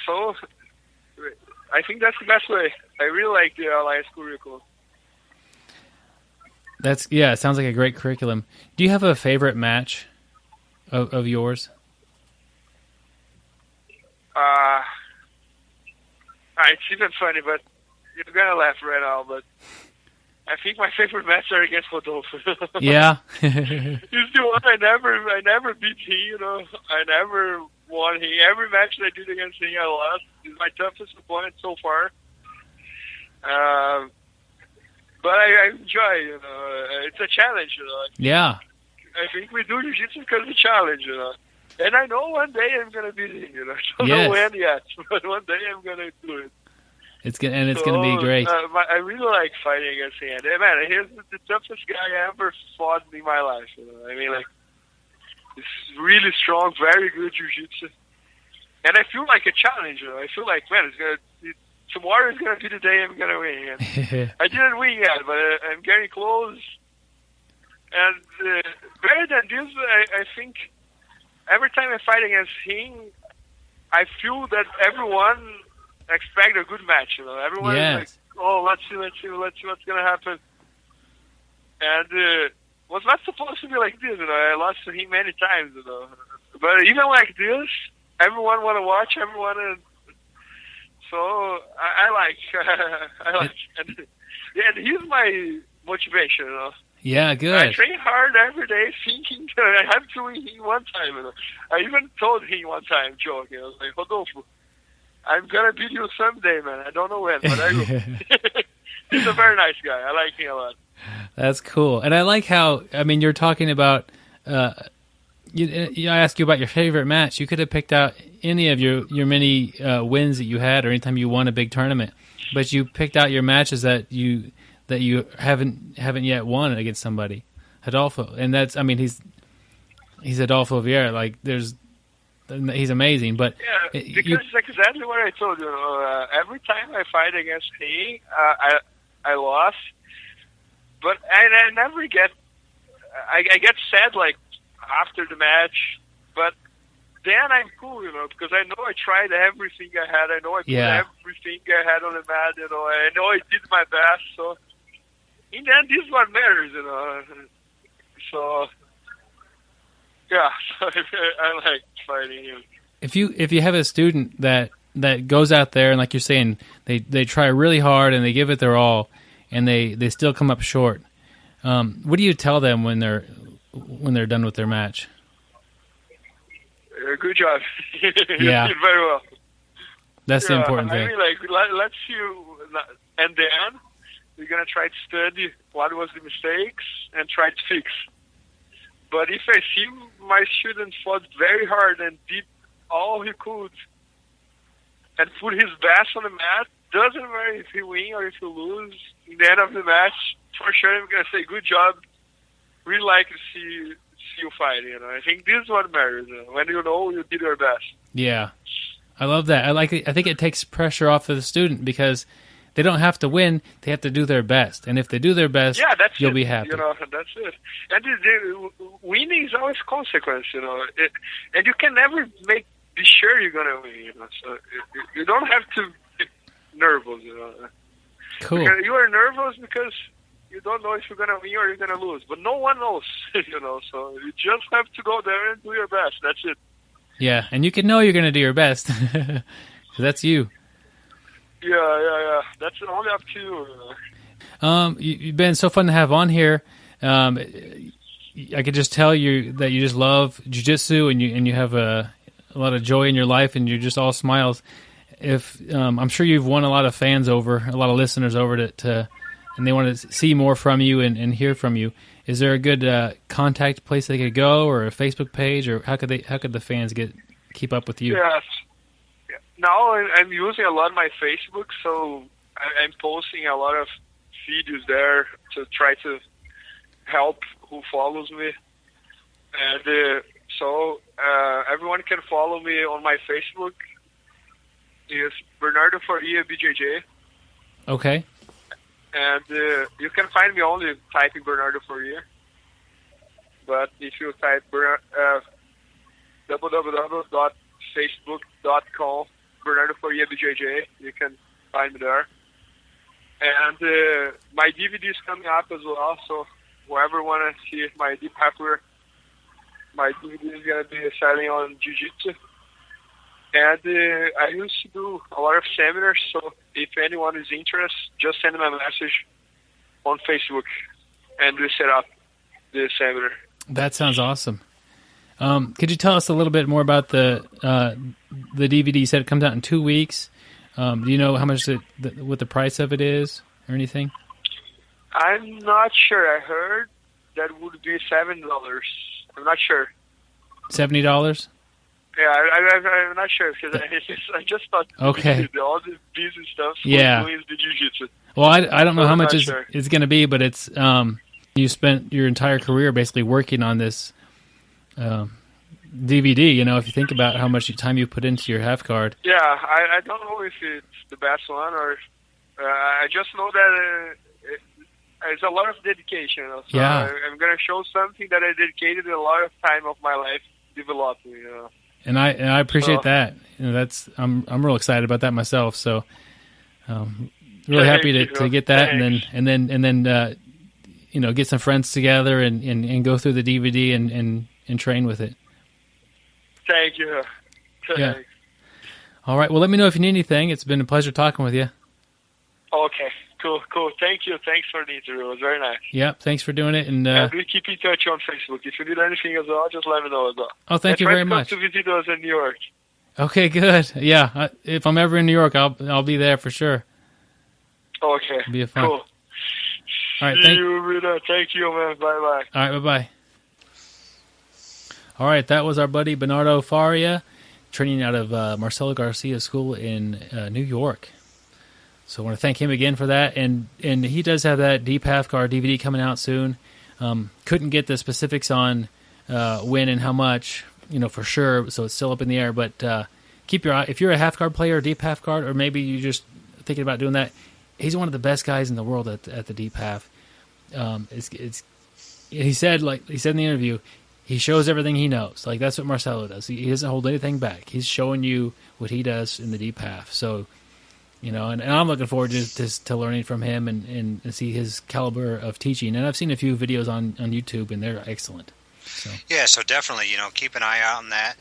So I think that's the best way. I really like the Alliance curriculum. It sounds like a great curriculum. Do you have a favorite match of yours? It's even funny, but you're going to laugh right now, but I think my favorite match are against Rodolfo. Yeah. He's the one I never beat him, I never won him. Every match that I did against him, I lost. He's my toughest opponent so far. But I enjoy, it's a challenge, Yeah. I think we do jiu-jitsu because it's a challenge, And I know one day I'm going to beat him, I don't know when yet, but one day I'm going to do it. It's going to be great. I really like fighting against him. And, man, he's the toughest guy I ever fought in my life, I mean, he's really strong, very good jiu-jitsu. And I feel like a challenge, I feel like, man, tomorrow is going to be the day I'm going to win. I didn't win yet, but I'm getting close. And better than this, I think every time I fight against him, I feel that everyone expect a good match. Everyone is like, "Oh, let's see what's going to happen." And was not supposed to be like this. I lost to him many times. But even like this, everyone want to watch. Everyone. So I like, and he's my motivation. Yeah, good. I train hard every day, thinking that I have to win him one time. I even told him one time, joking. I was like, Rodolfo, I'm gonna beat you someday, man. I don't know when, but I will. He's a very nice guy. I like him a lot. That's cool. And I like how, I mean, you're talking about, I asked you about your favorite match. You could have picked out any of your many wins that you had or anytime you won a big tournament, but you picked out your matches that you haven't yet won against somebody. Adolfo. And that's, I mean, he's Adolfo Vieira. Like, he's amazing, but yeah, because it's exactly what I told you. Every time I fight against him, I lost, but I never get. I get sad like after the match, but then I'm cool, because I know I tried everything I had. I know I put everything I had on the mat. I know I did my best. So in the end, this is what matters. So. Yeah, so I like fighting him. If you have a student that goes out there and, like you're saying, they try really hard and they give it their all, and they still come up short, what do you tell them when they're done with their match? Good job. You Yeah. did very well. That's the important thing. I mean, like, let's you, and then we're gonna try to study what was the mistakes and try to fix. But if I see my student fought very hard and did all he could and put his best on the mat, doesn't matter if he win or if he lose, in the end of the match, for sure I'm going to say, good job. Really like to see you fighting. I think this is what matters. When you did your best. Yeah. I love that. I think it takes pressure off of the student because they don't have to win; they have to do their best. And if they do their best, you'll be happy. That's it. And winning is always consequence. And you can never be sure you're gonna win. So you don't have to be nervous. Cool. Because you are nervous because you don't know if you're gonna win or you're gonna lose. But no one knows. So you just have to go there and do your best. That's it. Yeah, and you can know you're gonna do your best. 'Cause that's you. Yeah. That's only up to you. You've been so fun to have on here. I could just tell you that you just love jiu-jitsu and you have a lot of joy in your life and you're just all smiles. I'm sure you've won a lot of fans over, a lot of listeners over and they want to see more from you and hear from you. Is there a good contact place they could go, or a Facebook page, or how could the fans keep up with you? Yes. Now I'm using a lot my Facebook, so I'm posting a lot of videos there to try to help who follows me. And so everyone can follow me on my Facebook. It's Bernardo Faria BJJ. Okay. And you can find me only typing Bernardo Faria. But if you type www.facebook.com Bernardo Faria BJJ, you can find me there. And my DVD is coming up as well, so whoever want to see my Deep Halfway, my DVD is going to be selling on jiu-jitsu. And I used to do a lot of seminars, so if anyone is interested, just send me a message on Facebook and we set up the seminar. That sounds awesome. Could you tell us a little bit more about the DVD? You said it comes out in 2 weeks. Do you know how much what the price of it is or anything? I'm not sure. I heard that would be $7. I'm not sure. $70? Yeah, I'm not sure because I just thought all the busy stuff doing the jiu-jitsu. Well, I don't know how much it's going to be, but it's you spent your entire career basically working on this DVD. If you think about how much time you put into your half card. Yeah, I don't know if it's the best one or I just know that it's a lot of dedication. So yeah. I'm going to show something that I dedicated a lot of time of my life developing. And I appreciate that. That's I'm real excited about that myself. So really happy to get that. Thanks. and then get some friends together and go through the DVD and train with it. Thank you. Yeah. All right. Well, let me know if you need anything. It's been a pleasure talking with you. Okay. Cool. Thank you. Thanks for the interview. It was very nice. Yep, thanks for doing it. And we keep in touch on Facebook. If you need anything as well, just let me know as well. Oh, thank you very much. Try to visit us in New York. Okay, good. Yeah, if I'm ever in New York, I'll be there for sure. Okay. It'll be fun. Cool. All right, See you, Rita. Thank you, man. Bye-bye. All right, bye-bye. All right, that was our buddy Bernardo Faria, training out of Marcelo Garcia School in New York. So I want to thank him again for that. And he does have that Deep Half Guard DVD coming out soon. Couldn't get the specifics on when and how much, for sure. So it's still up in the air. But keep your eye. If you're a half guard player, deep half guard, or maybe you're just thinking about doing that, he's one of the best guys in the world at the deep half. He said in the interview, he shows everything he knows. Like, that's what Marcelo does. He doesn't hold anything back. He's showing you what he does in the deep half. So, and I'm looking forward to learning from him and see his caliber of teaching. And I've seen a few videos on YouTube, and they're excellent. So. Yeah, so definitely, keep an eye out on that.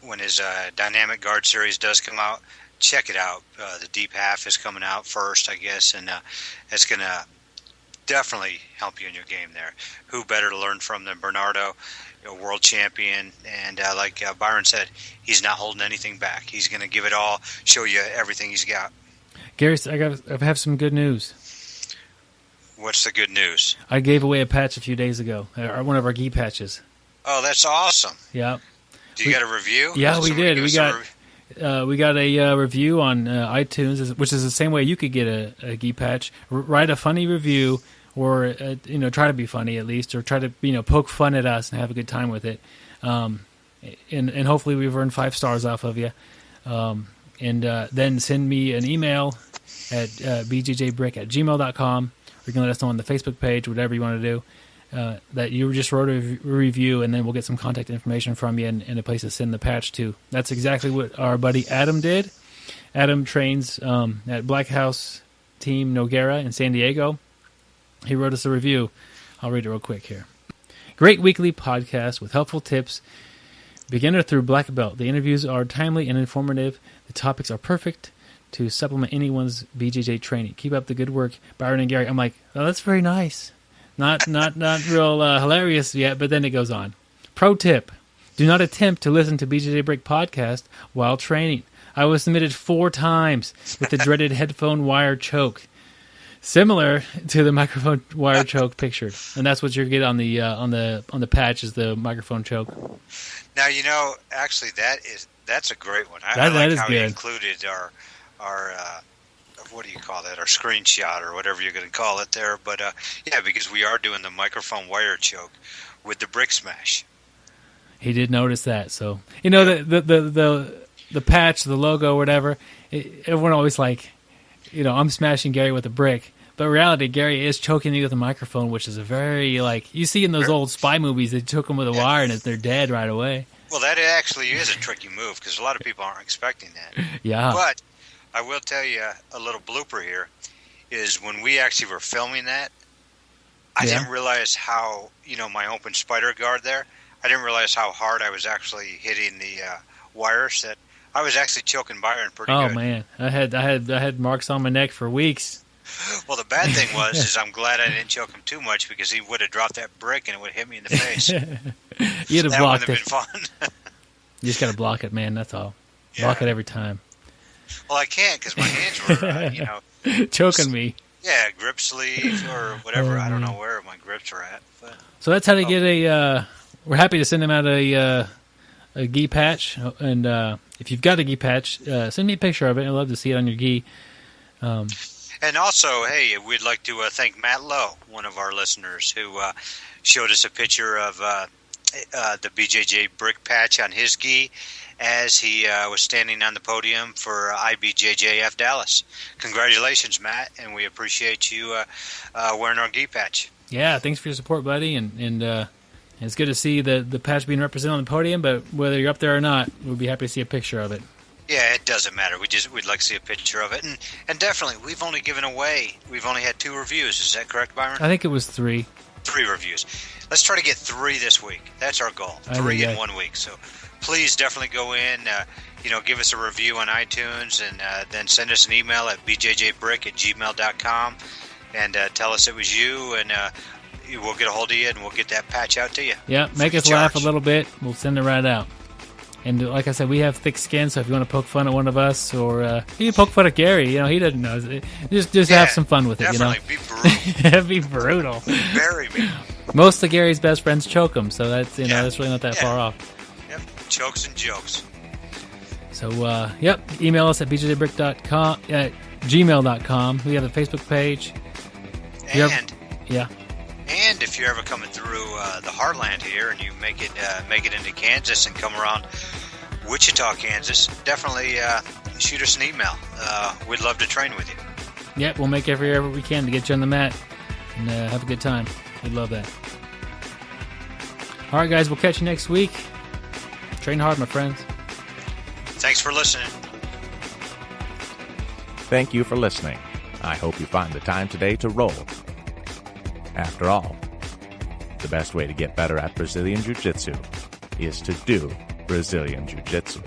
When his Dynamic Guard series does come out, check it out. The deep half is coming out first, I guess, and it's going to definitely help you in your game there. Who better to learn from than Bernardo, a world champion, and like Byron said, he's not holding anything back. He's going to give it all, show you everything he's got. Gary, I have some good news. What's the good news? I gave away a patch a few days ago, one of our gi patches. Oh, that's awesome. Yeah. Do you got a review? Yeah, we did. We got a review on iTunes, which is the same way you could get a gi patch. Write a funny review, or try to be funny at least, or try to poke fun at us and have a good time with it. And hopefully we've earned 5 stars off of you. And then send me an email at bjjbrick@gmail.com. Or you can let us know on the Facebook page, whatever you want to do, that you just wrote a review, and then we'll get some contact information from you and a place to send the patch to. That's exactly what our buddy Adam did. Adam trains at Black House Team Noguera in San Diego. He wrote us a review. I'll read it real quick here. Great weekly podcast with helpful tips, beginner through black belt. The interviews are timely and informative. The topics are perfect to supplement anyone's BJJ training. Keep up the good work, Byron and Gary. I'm like, oh, that's very nice. Not real hilarious yet, but then it goes on. Pro tip: do not attempt to listen to BJJ Brick podcast while training. I was submitted 4 times with the dreaded headphone wire choke, similar to the microphone wire choke pictured, and that's what you get on the patch is the microphone choke. Now actually that's a great one. I that like is how good. he included our what do you call that? Our screenshot or whatever you're going to call it there. But yeah, because we are doing the microphone wire choke with the brick smash. He did notice that. So the patch, the logo, whatever. Everyone always like, I'm smashing Gary with a brick. But in reality, Gary is choking you with a microphone, which is a very you see in those old spy movies, they choke them with a wire and they're dead right away. Well, that actually is a tricky move because a lot of people aren't expecting that. Yeah. But I will tell you a little blooper here is when we actually were filming that, I didn't realize how, my open spider guard there, I didn't realize how hard I was actually hitting the wires that I was actually choking Byron pretty good. Oh, man. I had marks on my neck for weeks. Well, the bad thing is I'm glad I didn't choke him too much because he would have dropped that brick and it would have hit me in the face. You'd have blocked it. That would have been fun. You just got to block it, man. That's all. Yeah. Block it every time. Well, I can't because my hands were, choking me. Yeah, grip sleeve or whatever. I don't know where my grips are at. But. So that's how to get a. We're happy to send them out a gi patch, and if you've got a gi patch, send me a picture of it. I'd love to see it on your gi. And also, hey, we'd like to thank Matt Lowe, one of our listeners, who showed us a picture of the BJJ brick patch on his gi as he was standing on the podium for IBJJF Dallas. Congratulations, Matt, and we appreciate you wearing our gi patch. Yeah, thanks for your support, buddy, and it's good to see the patch being represented on the podium, but whether you're up there or not, we'll be happy to see a picture of it. Yeah, it doesn't matter. We'd like to see a picture of it, and definitely we've only had 2 reviews. Is that correct, Byron? I think it was 3. 3 reviews. Let's try to get 3 this week. That's our goal. 3 in 1 week. So please definitely go in, give us a review on iTunes, and then send us an email at bjjbrick@gmail.com and tell us it was you, and we'll get a hold of you and we'll get that patch out to you. Yeah, make us laugh a little bit. We'll send it right out. And like I said, we have thick skin, so if you want to poke fun at one of us, or you can poke fun at Gary, he doesn't know. Just have some fun with it, Definitely, be brutal. Be brutal. Very mean. Most of Gary's best friends choke him, so that's that's really not that far off. Yep, chokes and jokes. So, email us at bjjbrick.com, at gmail.com. We have a Facebook page. And if you're ever coming through the Heartland here and you make it into Kansas and come around Wichita, Kansas, definitely shoot us an email. We'd love to train with you. Yep, we'll make every effort we can to get you on the mat and have a good time. We'd love that. All right, guys, we'll catch you next week. Train hard, my friends. Thanks for listening. Thank you for listening. I hope you find the time today to roll. After all, the best way to get better at Brazilian Jiu-Jitsu is to do Brazilian Jiu-Jitsu.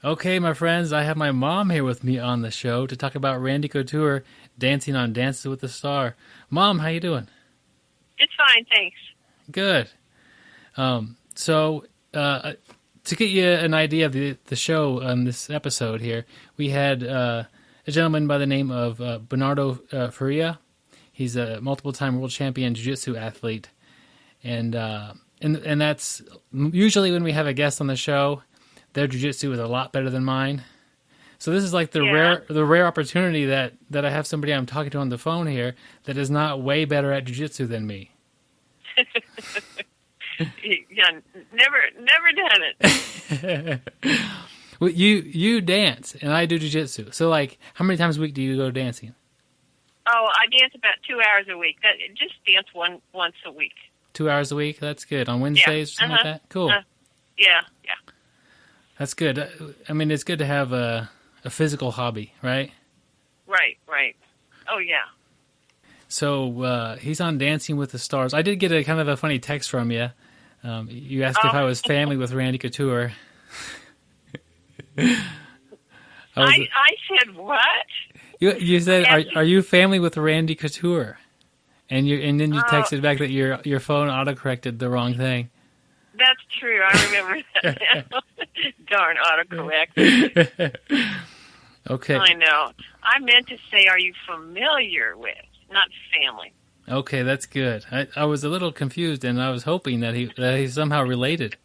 Okay, my friends, I have my mom here with me on the show to talk about Randy Couture dancing on Dances with the Star. Mom, how you doing? It's fine, thanks. Good. To get you an idea of the show on this episode here, we had a gentleman by the name of Bernardo Faria. He's a multiple-time world champion jiu-jitsu athlete, and that's usually when we have a guest on the show, their jiu-jitsu is a lot better than mine. So this is like the rare opportunity that I have somebody I'm talking to on the phone here that is not way better at jiu-jitsu than me. Yeah, never done it. Well, you dance and I do jiu-jitsu. So like, how many times a week do you go dancing? Oh, I dance about 2 hours a week. Just dance once a week. 2 hours a week? That's good. On Wednesdays or something like that? Cool. Yeah. That's good. I mean, it's good to have a physical hobby, right? Right. Oh, yeah. So he's on Dancing with the Stars. I did get a kind of a funny text from you. You asked if I was family with Randy Couture. I said what? You said, "Are you family with Randy Couture?" And then you texted back that your phone autocorrected the wrong thing. That's true. I remember that. Darn autocorrect. Okay. I know. I meant to say, "Are you familiar with?" Not family. Okay, that's good. I was a little confused, and I was hoping that he's somehow related.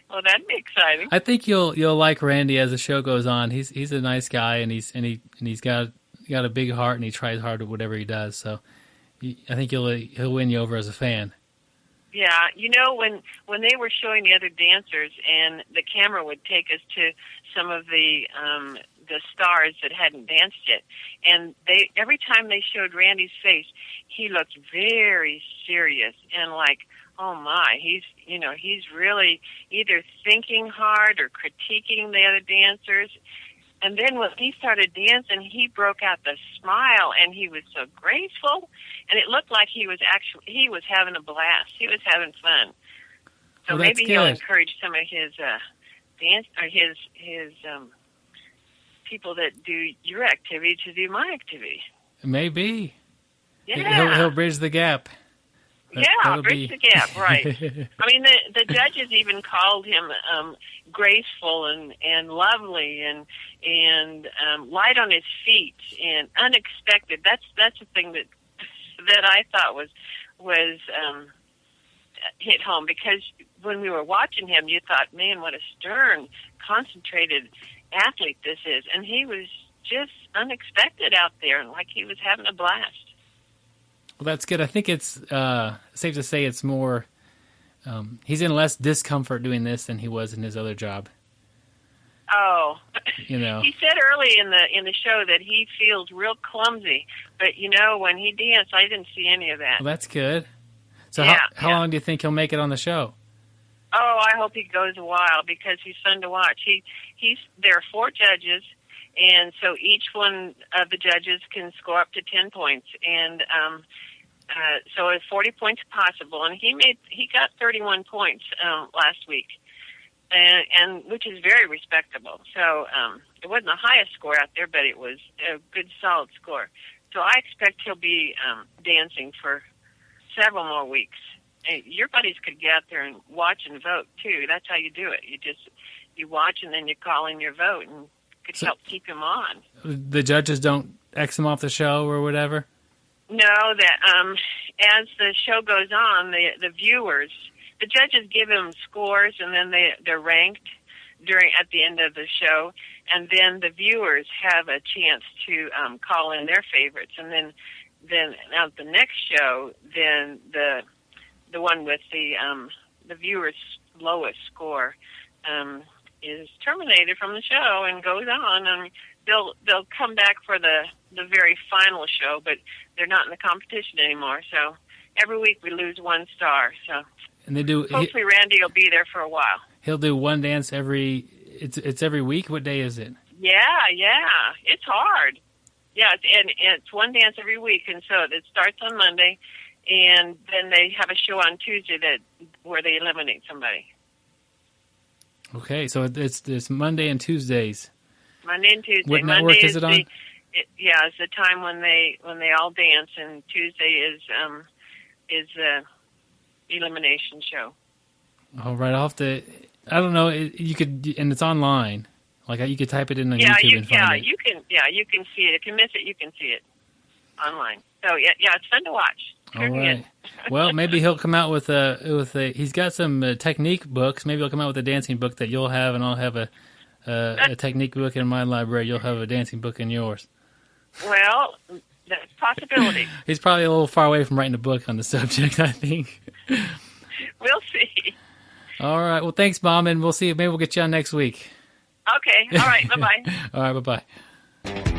Well, that'd be exciting. I think you'll like Randy as the show goes on. He's a nice guy, and he's got a big heart, and he tries hard at whatever he does. So I think he'll win you over as a fan. Yeah, when they were showing the other dancers, and the camera would take us to some of the stars that hadn't danced yet, and every time they showed Randy's face, he looked very serious and like, oh my, he's really either thinking hard or critiquing the other dancers. And then when he started dancing, he broke out the smile, and he was so graceful, and it looked like he was having a blast. He was having fun. So well, maybe good. He'll encourage some of his dance or his people that do your activity to do my activity. Maybe. Yeah. He'll bridge the gap. Bridge the gap, right. I mean, the judges even called him graceful and lovely and light on his feet and unexpected. That's the thing that I thought was hit home, because when we were watching him, you thought, man, what a stern, concentrated athlete this is. And he was just unexpected out there, and like he was having a blast. Well, that's good. I think it's safe to say it's more, he's in less discomfort doing this than he was in his other job. Oh, He said early in the show that he feels real clumsy, but when he danced, I didn't see any of that. Well, that's good. So how long do you think he'll make it on the show? Oh, I hope he goes a while, because he's fun to watch. There are 4 judges, And so each one of the judges can score up to 10 points. And so it's 40 points possible. And he got 31 points last week, and which is very respectable. So it wasn't the highest score out there, but it was a good, solid score. So I expect he'll be dancing for several more weeks. And your buddies could get out there and watch and vote, too. That's how you do it. You watch, and then you call in your vote, and could help keep him on. The judges don't X him off the show or whatever? No, that as the show goes on, the viewers, the judges give them scores, and then they're ranked at the end of the show, and then the viewers have a chance to call in their favorites, and then at the next show, then the one with the viewers' lowest score is terminated from the show and goes on, and they'll come back for the very final show, but they're not in the competition anymore. So every week we lose one star. So and they do. Hopefully Randy will be there for a while. He'll do one dance It's every week. What day is it? Yeah, it's hard. Yeah, it's one dance every week, and so it starts on Monday, and then they have a show on Tuesday where they eliminate somebody. Okay, so it's Monday and Tuesdays. Monday and Tuesday. What Monday network is it on? It's the time when they all dance, and Tuesday is elimination show. All right, I'll have to. I don't know. You could, and it's online. Like you could type it in on YouTube and find it. You can see it. If you miss it, you can see it online. So yeah, it's fun to watch. All right. Well, maybe he'll come out with a. He's got some technique books. Maybe he'll come out with a dancing book that you'll have, and I'll have a technique book in my library. You'll have a dancing book in yours. Well, that's a possibility. He's probably a little far away from writing a book on the subject, I think. We'll see. All right. Well, thanks, Mom, and we'll see. Maybe we'll get you on next week. Okay. All right. Bye-bye. All right. Bye-bye.